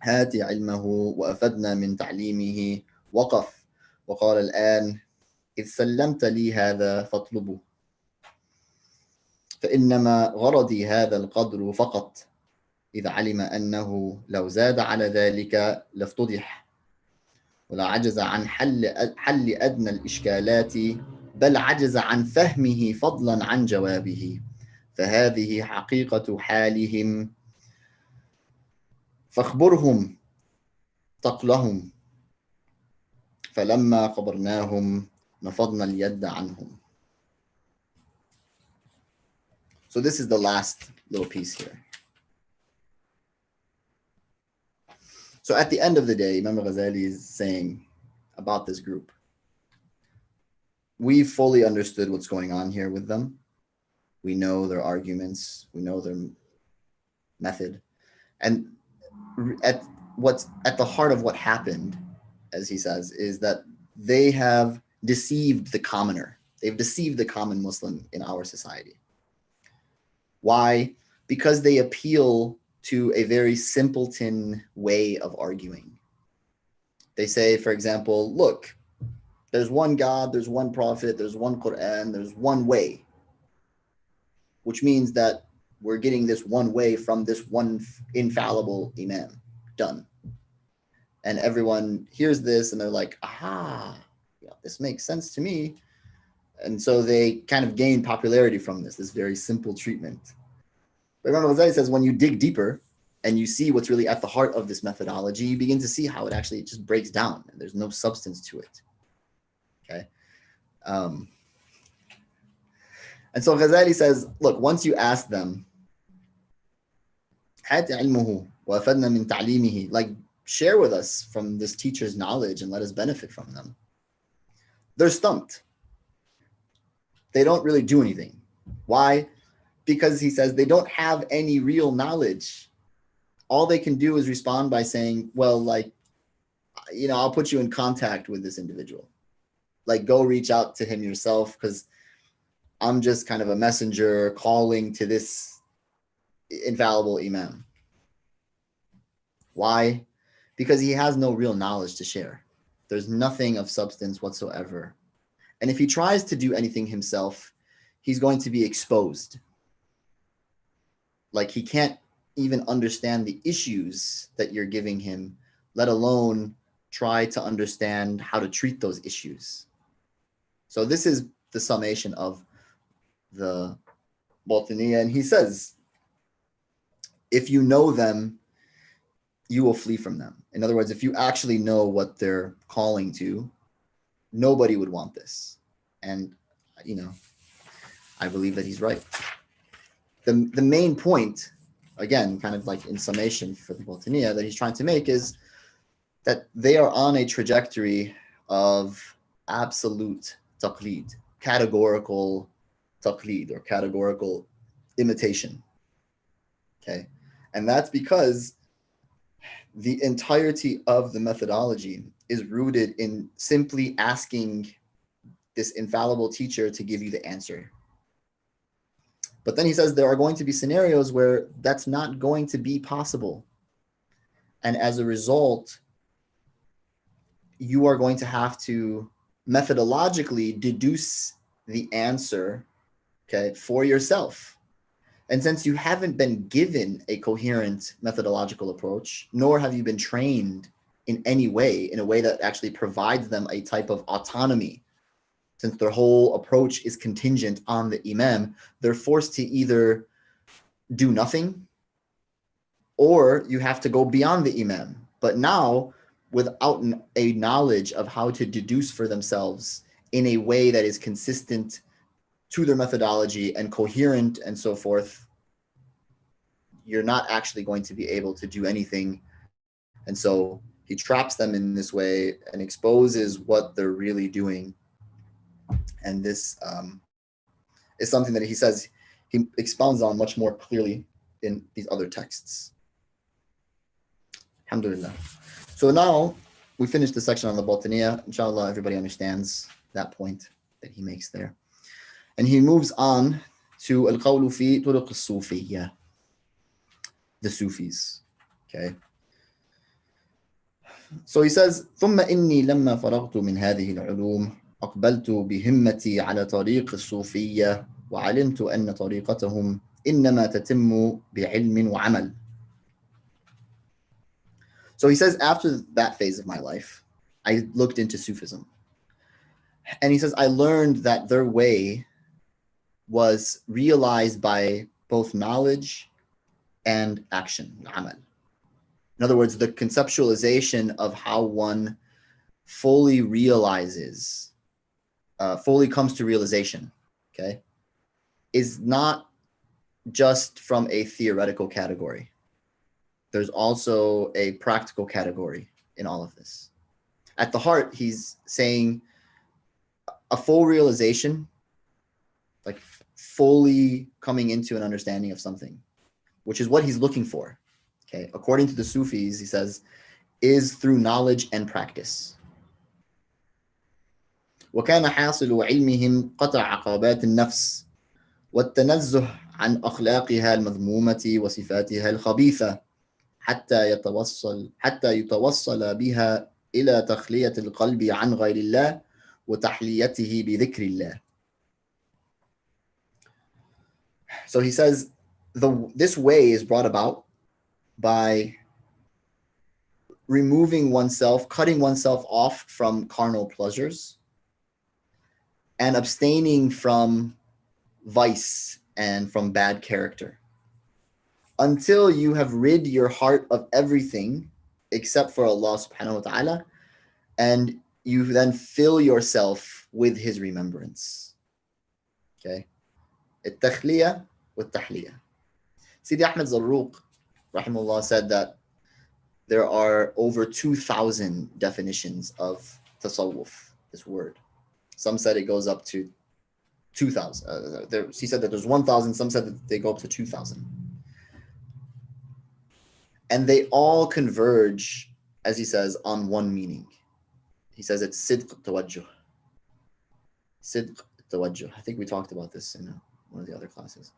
هات علمه وأفدنا من تعليمه وقف وقال الآن إذ سلمت لي هذا فاطلبه فإنما غرضي هذا القدر فقط إذ علم أنه لو زاد على ذلك لافتضح ولا عجز عن حل أدنى الإشكالات بل عجز عن فهمه فضلا عن جوابه فهذه حقيقة حالهم فاخبرهم تقلهم فلما قبرناهم نفضنا اليد عنهم. So this is the last little piece here. So at the end of the day, Imam al-Ghazālī is saying about this group, we fully understood what's going on here with them. We know their arguments, we know their method. And at the heart of what happened, as he says, is that they have deceived the commoner. They've deceived the common Muslim in our society. Why? Because they appeal to a very simpleton way of arguing. They say, for example, look, there's one God, there's one prophet, there's one Quran, there's one way, which means that we're getting this one way from this one infallible Imam. Done. And everyone hears this and they're like, aha, yeah, this makes sense to me. And so they kind of gain popularity from this very simple treatment. But Imam al-Ghazālī says when you dig deeper and you see what's really at the heart of this methodology, you begin to see how it actually just breaks down and there's no substance to it. Okay. And so Ghazali says, look, once you ask them, like, share with us from this teacher's knowledge and let us benefit from them, they're stumped. They don't really do anything. Why? Because he says they don't have any real knowledge. All they can do is respond by saying, well, like, I'll put you in contact with this individual. Like, go reach out to him yourself, because I'm just kind of a messenger calling to this infallible Imam. Why? Because he has no real knowledge to share. There's nothing of substance whatsoever. And if he tries to do anything himself, he's going to be exposed. Like, he can't even understand the issues that you're giving him, let alone try to understand how to treat those issues. So this is the summation of the Batiniyya. And he says, if you know them, you will flee from them. In other words, if you actually know what they're calling to, nobody would want this. And, I believe that he's right. The main point, again, kind of like in summation for the Batiniya that he's trying to make is that they are on a trajectory of absolute taqleed, categorical taqleed or categorical imitation. Okay. And that's because the entirety of the methodology is rooted in simply asking this infallible teacher to give you the answer. But then he says there are going to be scenarios where that's not going to be possible. And as a result, you are going to have to methodologically deduce the answer, okay, for yourself. And since you haven't been given a coherent methodological approach, nor have you been trained in any way, in a way that actually provides them a type of autonomy, since their whole approach is contingent on the imam, they're forced to either do nothing or you have to go beyond the imam. But now, without a knowledge of how to deduce for themselves in a way that is consistent to their methodology and coherent and so forth, you're not actually going to be able to do anything. And so he traps them in this way and exposes what they're really doing. And this is something that he says he expounds on much more clearly in these other texts. Alhamdulillah. So now we finished the section on the Batiniya. Inshallah, everybody understands that point that he makes there. And he moves on to al-qawlu fi turuq al-sufiyya, the Sufis. Okay. So he says, ثم إني لما فرغت من هذه العلوم أقبلت بهمتي على طريق الصوفية وعلمت أن طريقتهم إنما تتم بعلم وعمل. So he says, after that phase of my life, I looked into Sufism. And he says, I learned that their way was realized by both knowledge and action, amal. In other words, the conceptualization of how one fully realizes, fully comes to realization, okay, is not just from a theoretical category. There's also a practical category in all of this. At the heart, he's saying a full realization, like fully coming into an understanding of something, which is what he's looking for. Okay, according to the Sufis, he says, is through knowledge and practice. وكان حاصل علمهم قطع عقبات النفس والتنزه عن أخلاقها المذمومة وصفاتها الخبيثة حتى يتوصل بها إلى تخلية القلب عن غير الله وتحليته بذكر الله. So he says, this way is brought about by removing oneself, cutting oneself off from carnal pleasures and abstaining from vice and from bad character until you have rid your heart of everything except for Allah subhanahu wa ta'ala, and you then fill yourself with his remembrance. Okay? التخلية والتحلية. Sidi Ahmed Zarruq, rahimahullah, said that there are over 2,000 definitions of tasawwuf, this word. Some said it goes up to 2,000. He said that there's 1,000. Some said that they go up to 2,000. And they all converge, as he says, on one meaning. He says it's sidq tawajjuh. Sidq tawajjuh. I think we talked about this in one of the other classes.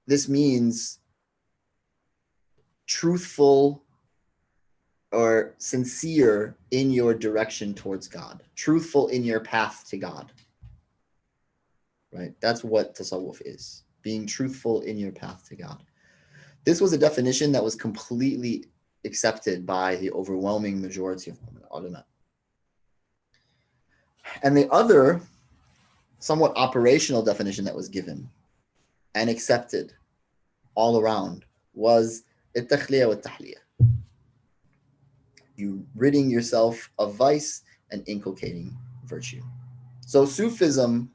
This means truthful or sincere in your direction towards God, truthful in your path to God. Right? That's what tasawwuf is, being truthful in your path to God. This was a definition that was completely accepted by the overwhelming majority of ulama. And the other, somewhat operational definition that was given and accepted all around was التخلية والتحلية. You ridding yourself of vice and inculcating virtue. So Sufism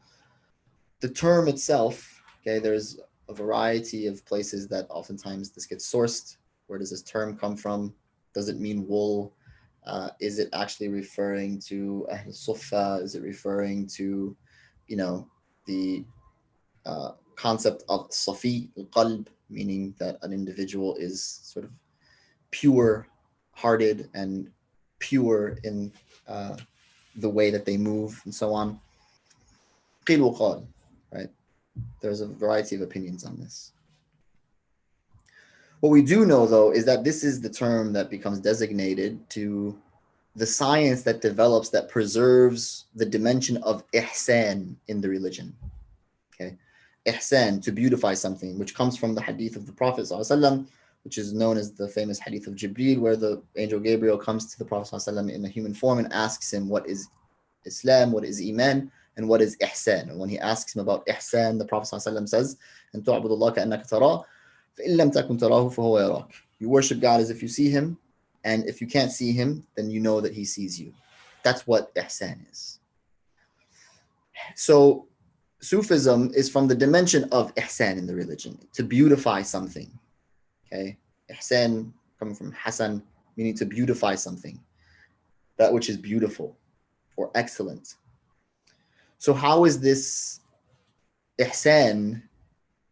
The term itself, okay, there's a variety of places that oftentimes this gets sourced. Where does this term come from? Does it mean wool? Is it actually referring to Ahl Sufa? Is it referring to, the concept of Safi al-Qalb, meaning that an individual is sort of pure-hearted and pure in the way that they move and so on? Qil wa qal, right? There's a variety of opinions on this. What we do know, though, is that this is the term that becomes designated to the science that develops, that preserves the dimension of ihsan in the religion. Okay, ihsan, to beautify something, which comes from the hadith of the Prophet ﷺ, which is known as the famous hadith of Jibreel, where the angel Gabriel comes to the Prophet ﷺ in a human form and asks him what is Islam, what is Iman, and what is ihsan. And when he asks him about ihsan, the Prophet ﷺ says, "And tu'budu Allah ka'annaka tarah, فَإِن لَمْ تَكُنْ تَرَاهُ فَهُوَ يَرَاكَ." You worship God as if you see him, and if you can't see him, then you know that he sees you. That's what ihsan is. So Sufism is from the dimension of ihsan in the religion, to beautify something. Okay, ihsan coming from Hasan, meaning to beautify something, that which is beautiful or excellent. So how is this ihsan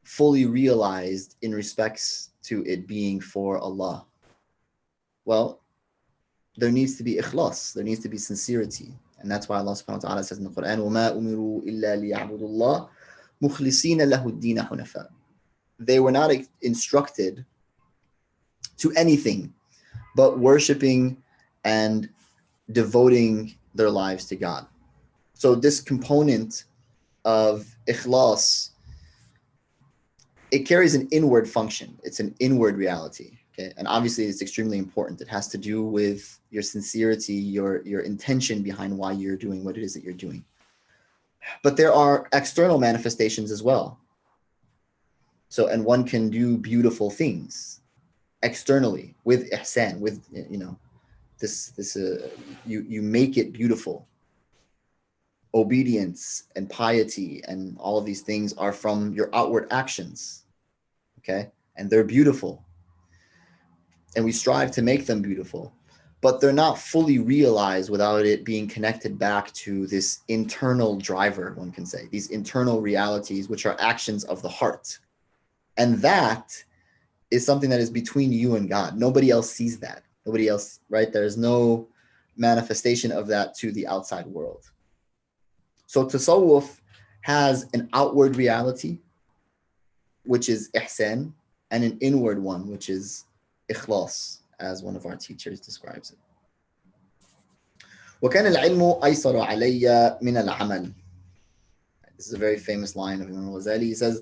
fully realized in respects to it being for Allah? Well, there needs to be ikhlas, there needs to be sincerity. And that's why Allah subhanahu wa ta'ala says in the Quran, وَمَا أُمِرُوا إِلَّا لِيَعْبُدُوا اللَّهَ مُخْلِصِينَ لَهُ الدِّينَ حُنَفَاءَ. They were not instructed to anything but worshiping and devoting their lives to God. So this component of ikhlas, it carries an inward function. It's an inward reality. Okay, and obviously it's extremely important. It has to do with your sincerity, your intention behind why you're doing what it is that you're doing. But there are external manifestations as well. So, and one can do beautiful things externally with ihsan, with you make it beautiful. Obedience and piety and all of these things are from your outward actions. Okay, and they're beautiful. And we strive to make them beautiful, but they're not fully realized without it being connected back to this internal driver, one can say, these internal realities, which are actions of the heart. And that is something that is between you and God. Nobody else sees that. Nobody else, right? There's no manifestation of that to the outside world. So tasawwuf has an outward reality, which is ihsan, and an inward one, which is ikhlas, as one of our teachers describes it. وَكَانَ الْعِلْمُ أَيْسَرَ عَلَيَّ مِنَ الْعَمَلِ. This is a very famous line of al-Ghazālī. He says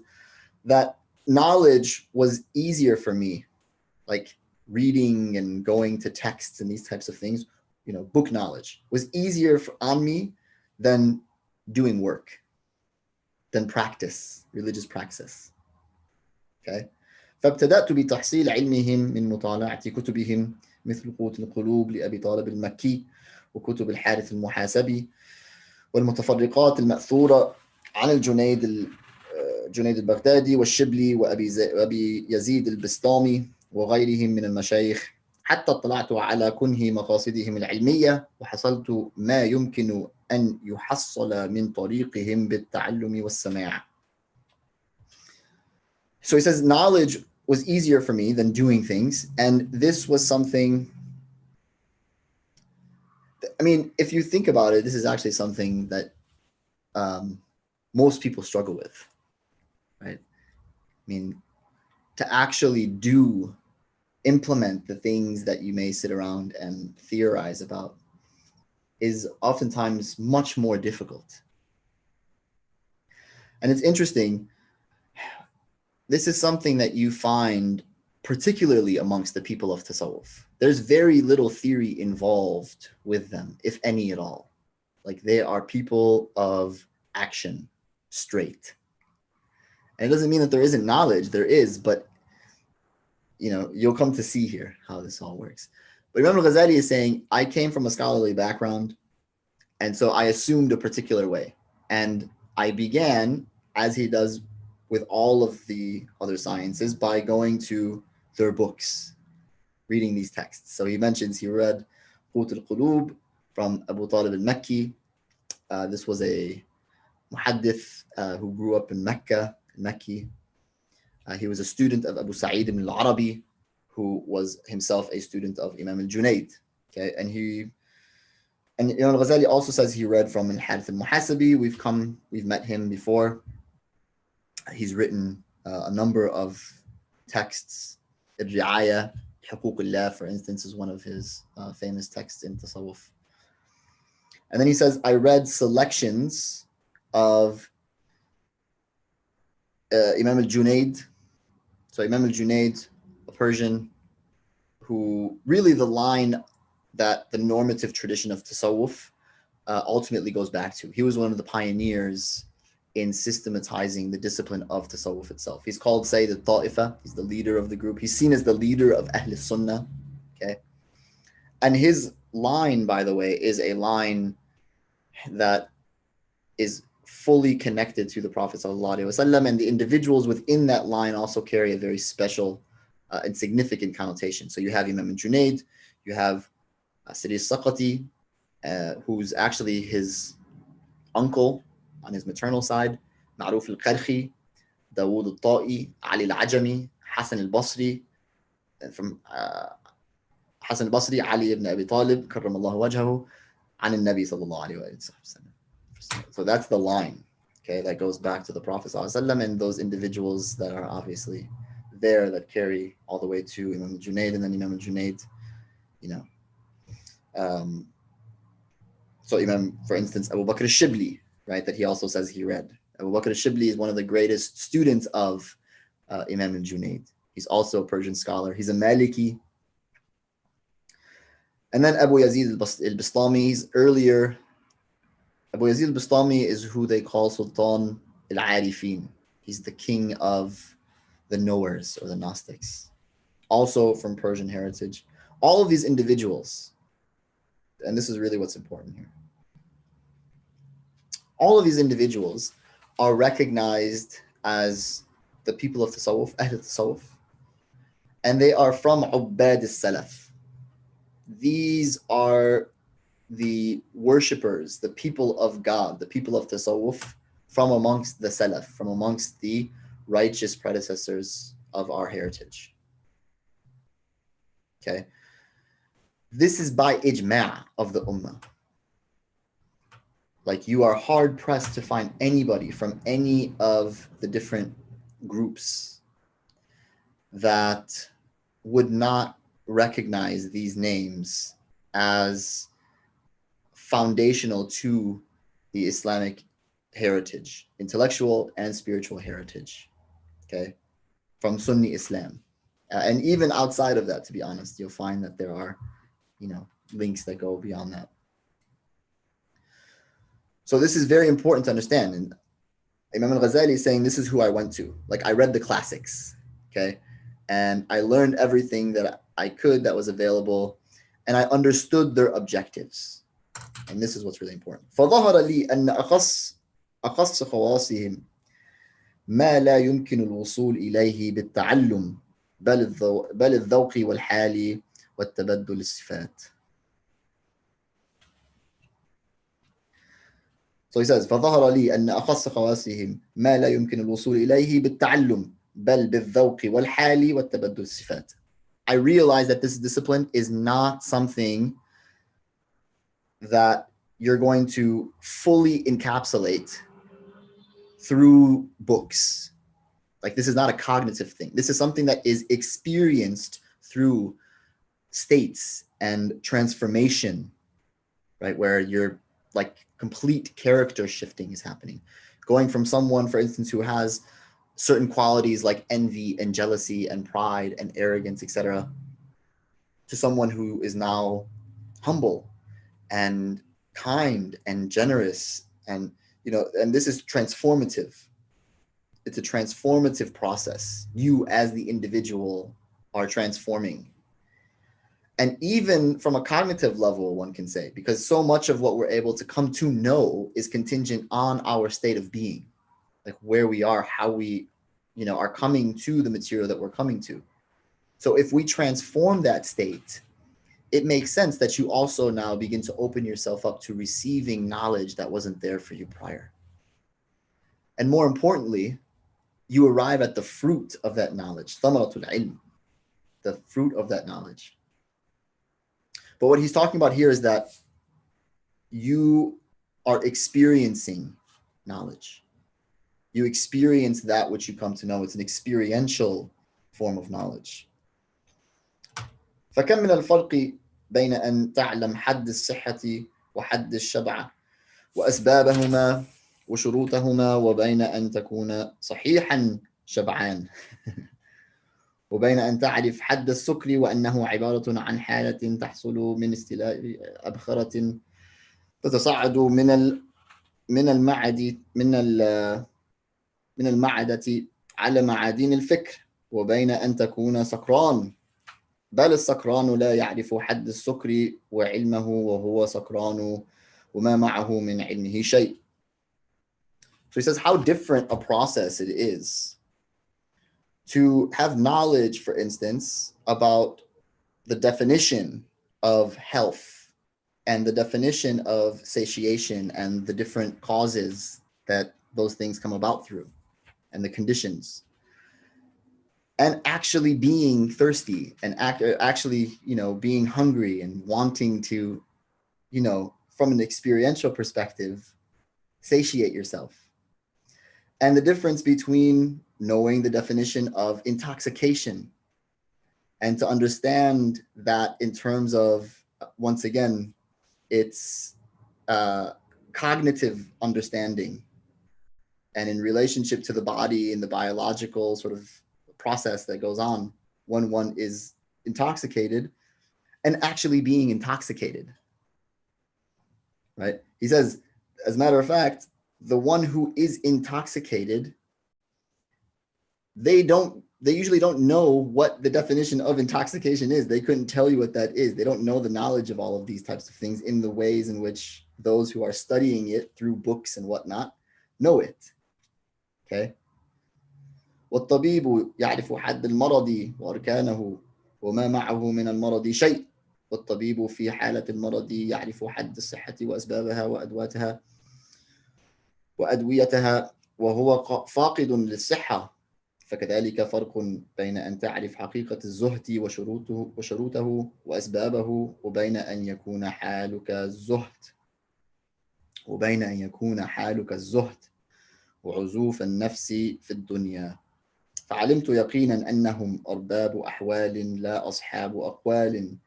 that knowledge was easier for me, like reading and going to texts and these types of things, book knowledge was easier on me than doing work, than practice, religious practice. Okay. فابتدأت بتحصيل علمهم من مطالعة كتبهم مثل قوت القلوب لأبي طالب المكي وكتب الحارث المحاسبي والمتفرقات المأثورة عن جنيد البغدادي والشبلي وأبي يزيد البسطامي وغيرهم من المشايخ حتى اطلعت على كنه مقاصدهم العلمية وحصلت ما يمكن أن يحصل من طريقهم بالتعلم والسماع. So he says knowledge was easier for me than doing things. And this was something, if you think about it, this is actually something that most people struggle with, right? To actually implement the things that you may sit around and theorize about is oftentimes much more difficult. And it's interesting, this is something that you find particularly amongst the people of tasawwuf. There's very little theory involved with them, if any at all. Like, they are people of action, straight. And it doesn't mean that there isn't knowledge, there is, but you'll come to see here how this all works. But Imam al-Ghazālī is saying, I came from a scholarly background, and so I assumed a particular way. And I began as he does with all of the other sciences, by going to their books, reading these texts. So he mentions he read Qut al-Qulub from Abu Talib al-Makki. This was a muhaddith who grew up in Mecca, Makki. He was a student of Abu Sa'id ibn al-Arabi, who was himself a student of Imam al-Junayd. Okay, and Imam al-Ghazālī also says he read from al-Harith al-Muhasabi. We've met him before. He's written a number of texts. Al-Ri'aya, Huquq Allah, for instance, is one of his famous texts in Tasawwuf. And then he says, I read selections of Imam al-Junayd. So Imam al-Junayd, a Persian, who really the line that the normative tradition of Tasawwuf ultimately goes back to. He was one of the pioneers in systematizing the discipline of Tasawwuf itself. He's called Sayyid al-Ta'ifa. He's the leader of the group. He's seen as the leader of Ahl Sunnah. Okay. And his line, by the way, is a line that is fully connected to the Prophet ﷺ, and the individuals within that line also carry a very special and significant connotation. So you have Imam al-Junayd, you have Sidi al-Saqati, who's actually his uncle on his maternal side, Ma'ruf al-Qarhi, Dawood al-Ta'i, Ali al-Ajami, Hassan al-Basri, from Hassan al-Basri, Ali ibn Abi Talib, karramallahu wajhahu, an al-Nabi sallallahu alayhi wa sallam. So that's the line, okay, that goes back to the Prophet sallallahu alayhi wa sallam, and those individuals that are obviously there that carry all the way to Imam al-Junayd, and then Imam al-Junayd, you know. So Imam, for instance, Abu Bakr al-Shibli, right, that he also says he read. Abu Bakr al-Shibli is one of the greatest students of Imam al-Junayd. He's also a Persian scholar. He's a Maliki. And then Abu Yazid al-Bistami, he's earlier. Abu Yazid al-Bistami is who they call Sultan al-Arifin. He's the king of the knowers, or the Gnostics. Also from Persian heritage. All of these individuals, and this is really what's important here, all of these individuals are recognized as the people of Tasawwuf, Ahl Tasawwuf, and they are from Ubbad al-Salaf. These are the worshippers, the people of God, the people of Tasawwuf, from amongst the Salaf, from amongst the righteous predecessors of our heritage. Okay? This is by ijma' of the ummah. Like, you are hard pressed to find anybody from any of the different groups that would not recognize these names as foundational to the Islamic heritage, intellectual and spiritual heritage, okay, from Sunni Islam. And even outside of that, to be honest, you'll find that there are, you know, links that go beyond that. So this is very important to understand. And Imam al-Ghazālī is saying, this is who I went to. Like, I read the classics, okay? And I learned everything that I could that was available, and I understood their objectives. And this is what's really important. فَظَهَرَ لِي أَنَّ أَخَصَّ خَوَاصِهِمْ مَا لَا يُمْكِنُ الْوُصُولِ إِلَيْهِ بِالتَّعَلُّمِ بَلِ الذَّوْقِ وَالْحَالِ وَالتَّبَدُّلِ الصِّفَاتِ. So he says, فَظَهَرَ لِي أَنَّ أَخَصَّ خَوَاصِهِمْ مَا لَا يُمْكِنُ الْوُصُولِ إِلَيْهِ بِالتَّعَلُّمِ بَلْ بِالذَّوْقِ وَالْحَالِ وَالتَّبَدُّلِ الصِّفَاتِ. I realize that this discipline is not something that you're going to fully encapsulate through books. Like, this is not a cognitive thing. This is something that is experienced through states and transformation, right? Where you're like complete character shifting is happening. Going from someone, for instance, who has certain qualities like envy and jealousy and pride and arrogance, etc., to someone who is now humble and kind and generous, and, you know, and this is transformative. It's a transformative process. You as the individual are transforming. And even from a cognitive level, one can say, because so much of what we're able to come to know is contingent on our state of being. like where we are, how we, are coming to the material that we're coming to. So if we transform that state, it makes sense that you also now begin to open yourself up to receiving knowledge that wasn't there for you prior. And more importantly, you arrive at the fruit of that knowledge, thamaratul ilm, the fruit of that knowledge. But what he's talking about here is that you are experiencing knowledge. You experience that which you come to know. It's an experiential form of knowledge. فكم من الفرق بين أن تعلم حد الصحة وحد الشبع وأسبابهما وشروطهما وبين أن تكون صحيحا شبعان وبين أن تعرف حد السكر وأنه عبارة عن حالة تحصل من استيلاء أبخرة تتصاعد من المعدة على معادن الفكر وبين أن تكون سكران بل السكران لا يعرف حد السكر وعلمه وهو سكران وما معه من علمه شيء. So he says how different a process it is to have knowledge, for instance, about the definition of health and the definition of satiation and the different causes that those things come about through and the conditions, and actually being thirsty and actually, being hungry and wanting to, from an experiential perspective, satiate yourself. And the difference between knowing the definition of intoxication and to understand that in terms of, once again, it's cognitive understanding and in relationship to the body and the biological sort of process that goes on when one is intoxicated and actually being intoxicated, right? He says, as a matter of fact, the one who is intoxicated, they usually don't know what the definition of intoxication is. They couldn't tell you what that is. They don't know the knowledge of all of these types of things in the ways in which those who are studying it through books and whatnot know it. Okay. والطبيب يعرف حد المرض وأركانه وما معه من المرض شيء والطبيب في حالة المرض يعرف حد الصحة وأسبابها وأدويتها وهو فاقد للصحة فكذلك فرق بين أن تعرف حقيقة الزهد وشروطه وأسبابه وبين أن يكون حالك الزهد وعزوف النفس في الدنيا فعلمت يقينا أنهم أرباب أحوال لا أصحاب أقوال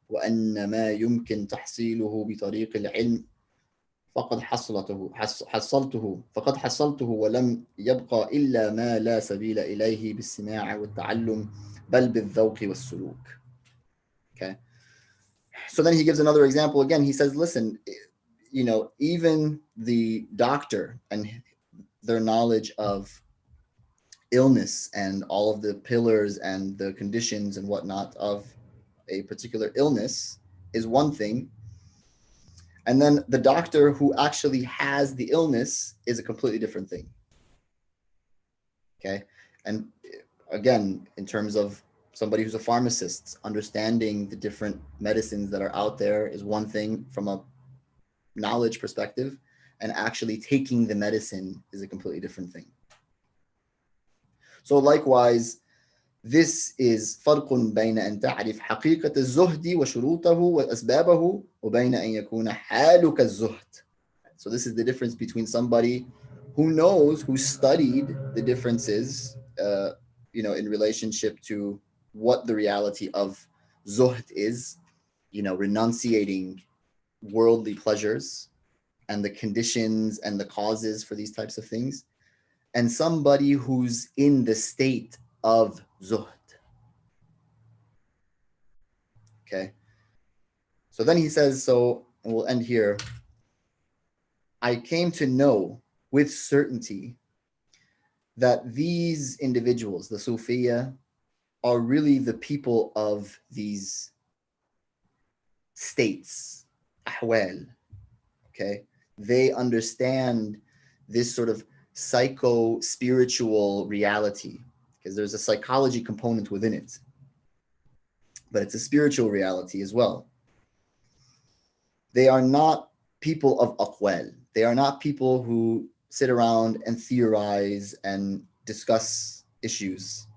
وأن ما يمكن تحصيله بطريق العلم فقد حصلته ولم يبقى إلا ما لا سبيل إليه بالسماع والتعلم بل بالذوق والسلوك. Okay. So then he gives another example again. He says, listen, even the doctor and their knowledge of illness and all of the pillars and the conditions and whatnot of a particular illness is one thing. And then the doctor who actually has the illness is a completely different thing. Okay. And again, in terms of somebody who's a pharmacist, understanding the different medicines that are out there is one thing from a knowledge perspective, and actually taking the medicine is a completely different thing. So likewise, this is فرق بين أن تعرف حقيقة الزهد وشروطه وأسبابه وبين أن يكون حالك الزهد. So this is the difference between somebody who knows, who studied the differences, in relationship to what the reality of zuhd is, renunciating worldly pleasures and the conditions and the causes for these types of things, and somebody who's in the state of zuhd. Okay. So then he says, and we'll end here. I came to know with certainty that these individuals, the Sufiya, are really the people of these states, ahwal. Okay. They understand this sort of psycho-spiritual reality, because there's a psychology component within it, but it's a spiritual reality as well. They are not people of aqwal. They are not people who sit around and theorize and discuss issues.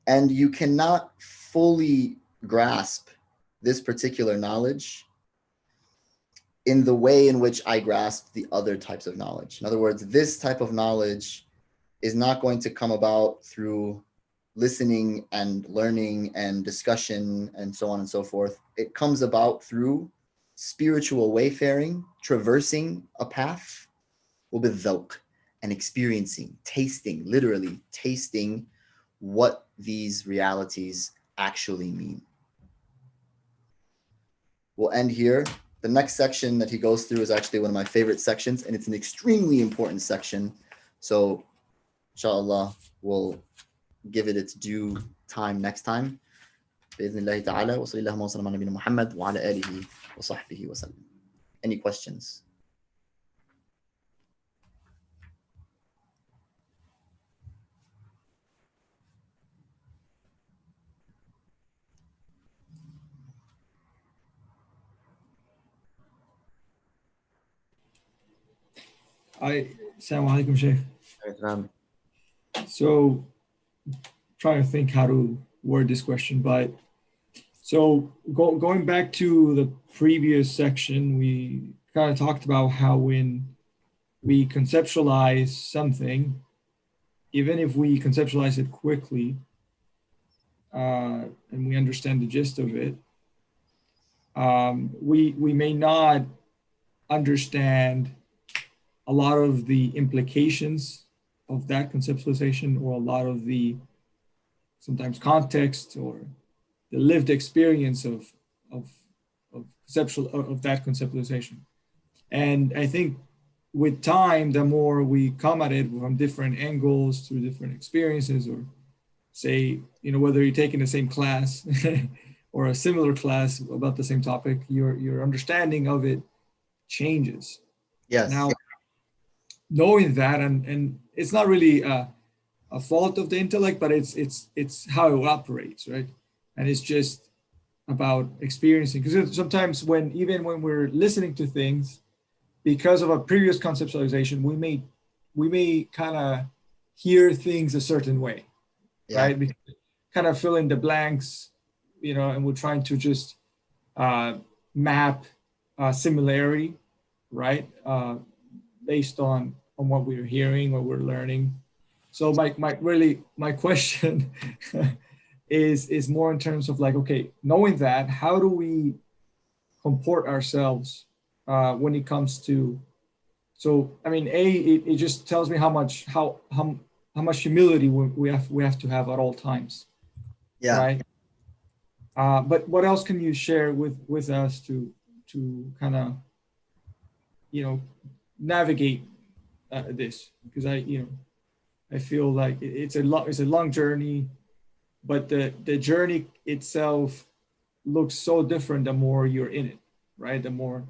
And you cannot fully grasp this particular knowledge in the way in which I grasp the other types of knowledge. In other words, this type of knowledge is not going to come about through listening and learning and discussion and so on and so forth. It comes about through spiritual wayfaring, traversing a path, وبالذوق, and experiencing, tasting, literally tasting what these realities actually mean. We'll end here. The next section that he goes through is actually one of my favorite sections, and it's an extremely important section. So, inshallah, we'll give it its due time next time. بإذن الله تعالى وصلى الله وسلم على نبينا محمد وعلى آله وصحبه وسلم. Any questions? Assalamu alaikum, Sheikh. So, trying to think how to word this question, but so going back to the previous section, we kind of talked about how when we conceptualize something, even if we conceptualize it quickly and we understand the gist of it, we may not understand a lot of the implications of that conceptualization, or a lot of the sometimes context or the lived experience of that conceptualization. And I think with time, the more we come at it from different angles, through different experiences, or say, whether you're taking the same class or a similar class about the same topic, your understanding of it changes. Yes. Now, knowing that, and it's not really a fault of the intellect, but it's how it operates, right? And it's just about experiencing, because sometimes even when we're listening to things, because of a previous conceptualization, we may kind of hear things a certain way, right? Because kind of fill in the blanks, and we're trying to just map similarity, right? Based on what we're hearing, what we're learning. So my question is more in terms of like, okay, knowing that, how do we comport ourselves when it comes to, so I mean, it just tells me how much humility we have to have at all times. Yeah. Right. But what else can you share with us to kind of, navigate this? Because I feel like it's a long journey, but the journey itself looks so different the more you're in it, right? The more,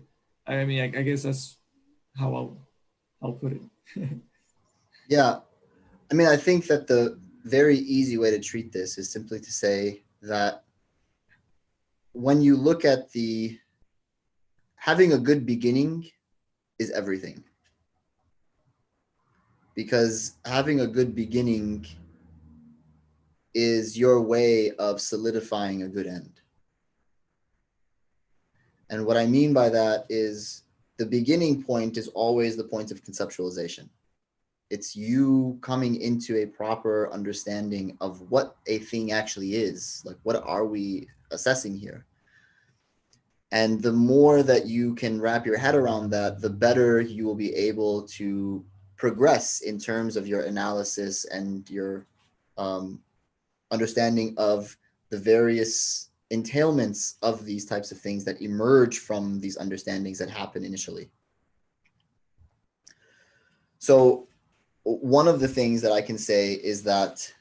I mean, I guess that's how I'll put it. Yeah. I mean, I think that the very easy way to treat this is simply to say that when you look at having a good beginning is everything. Because having a good beginning is your way of solidifying a good end. And what I mean by that is the beginning point is always the point of conceptualization. It's you coming into a proper understanding of what a thing actually is. Like, what are we assessing here? And the more that you can wrap your head around that, the better you will be able to progress in terms of your analysis and your understanding of the various entailments of these types of things that emerge from these understandings that happen initially. So one of the things that I can say is that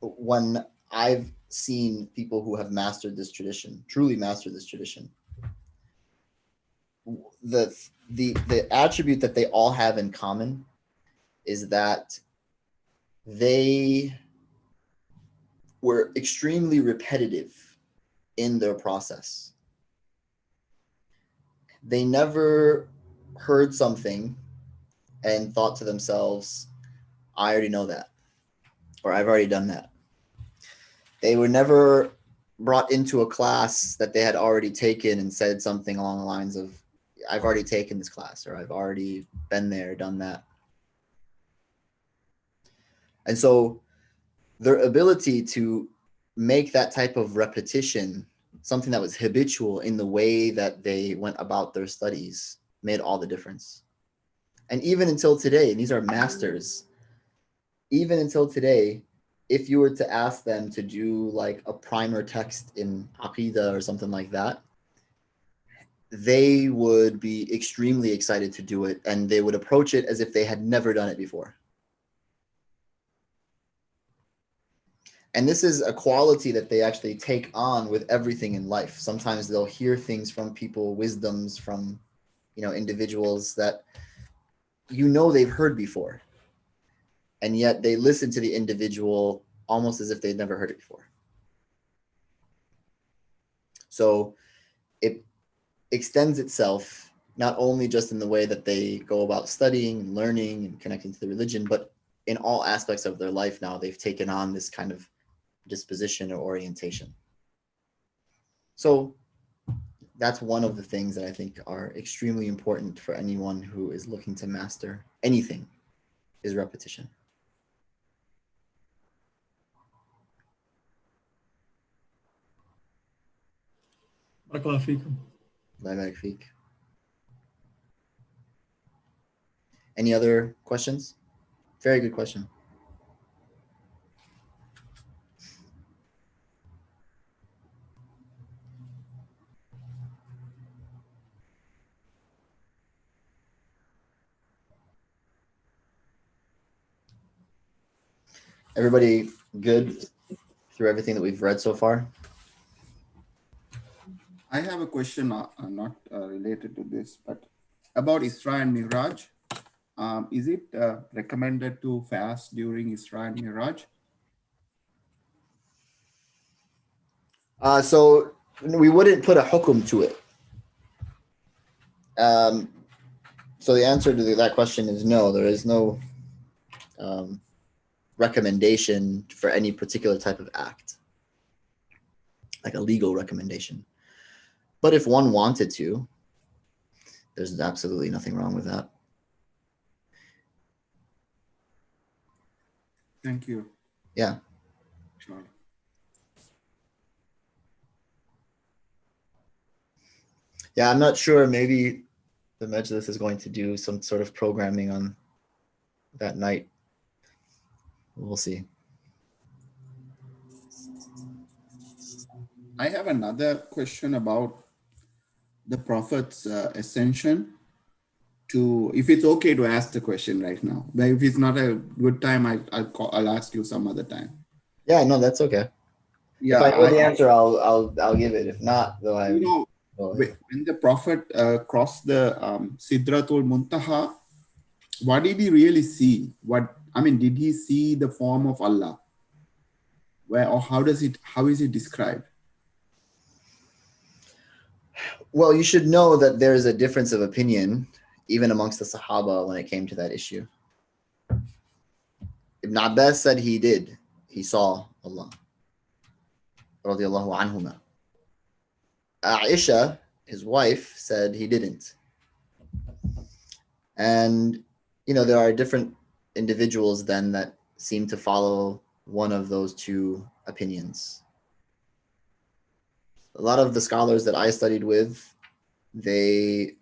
when I've seen people who have mastered this tradition, truly mastered this tradition, the attribute that they all have in common is that they were extremely repetitive in their process. They never heard something and thought to themselves, I already know that, or I've already done that. They were never brought into a class that they had already taken and said something along the lines of, I've already taken this class, or I've already been there, done that. And so their ability to make that type of repetition, something that was habitual in the way that they went about their studies, made all the difference. And even until today, and these are masters, even until today, if you were to ask them to do like a primer text in Aqidah or something like that, they would be extremely excited to do it, and they would approach it as if they had never done it before. And this is a quality that they actually take on with everything in life. Sometimes they'll hear things from people, wisdoms from, individuals that they've heard before. And yet they listen to the individual almost as if they'd never heard it before. So it extends itself not only just in the way that they go about studying and learning and connecting to the religion, but in all aspects of their life now, they've taken on this kind of disposition or orientation. So that's one of the things that I think are extremely important for anyone who is looking to master anything, is repetition. Barakallahu feekum. Barak feek. Any other questions? Very good question. Everybody good through everything that we've read so far? I have a question not related to this, but about Isra and Miraj. Is it recommended to fast during Isra and Miraj? So we wouldn't put a hukum to it. So the answer to that question is no. There is no recommendation for any particular type of act, like a legal recommendation. But if one wanted to, there's absolutely nothing wrong with that. Thank you. Yeah. Sure. Yeah, I'm not sure. Maybe the Majlis is going to do some sort of programming on that night. We'll see. I have another question about the Prophet's ascension. If it's okay to ask the question right now, but if it's not a good time, I'll ask you some other time. Yeah, no, that's okay. Yeah, if I know the answer, I'll give it. If not, though, when the Prophet crossed the Sidratul Muntaha, what did he really see? Did he see the form of Allah? How is it described? Well, you should know that there's a difference of opinion even amongst the Sahaba when it came to that issue. Ibn Abbas said he did. He saw Allah. Radiallahu anhuma. Aisha, his wife, said he didn't. And, there are different individuals then that seem to follow one of those two opinions. A lot of the scholars that I studied with, they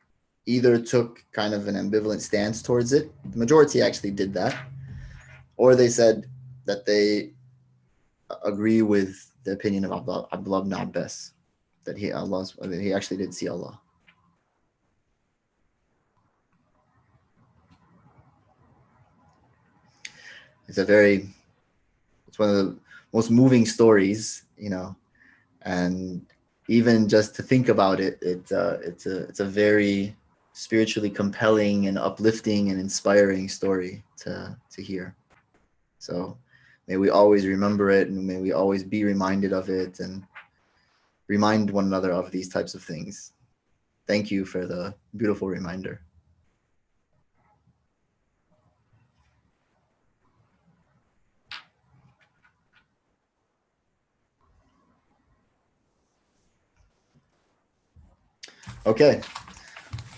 either took kind of an ambivalent stance towards it. The majority actually did that. Or they said that they agree with the opinion of Abdullah ibn Abbas, that he actually did see Allah. It's one of the most moving stories, and even just to think about it, it's a very spiritually compelling and uplifting and inspiring story to hear. So may we always remember it, and may we always be reminded of it and remind one another of these types of things. Thank you for the beautiful reminder. Okay,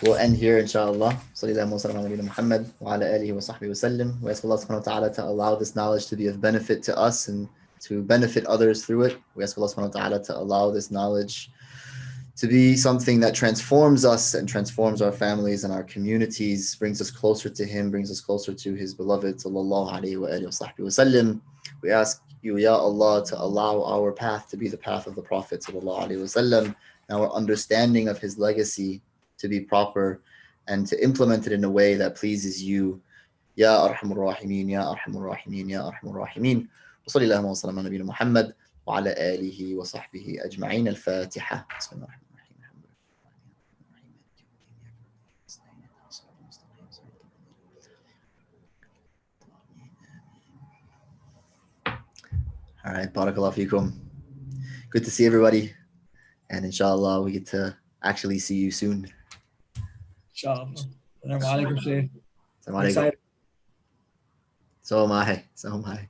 we'll end here, inshallah. Sallallahu alaihi Muhammad wa ala alihi wa sahbihi wa sallam. We ask Allah subhanahu wa ta'ala to allow this knowledge to be of benefit to us and to benefit others through it. We ask Allah subhanahu wa ta'ala to allow this knowledge to be something that transforms us and transforms our families and our communities, brings us closer to Him, brings us closer to His beloved, sallallahu alaihi wa alihi wa sahbihi wa sallam. We ask you, Ya Allah, to allow our path to be the path of the Prophet, sallallahu alaihi wa sallam, and our understanding of his legacy to be proper and to implement it in a way that pleases you. Ya Arhamur Rahimin, Ya Arhamur Rahimin, Ya Arhamur Rahimin. Wa sallallahu wa sallam ala nabiyyina Muhammad wa ala alihi wa sahbihi ajma'in. Al-Fatiha. All right, barakallahu feekum. Good to see everybody. And inshallah, we get to actually see you soon. Inshallah. Assalamu alaikum, Shaykh. So am I. So am I.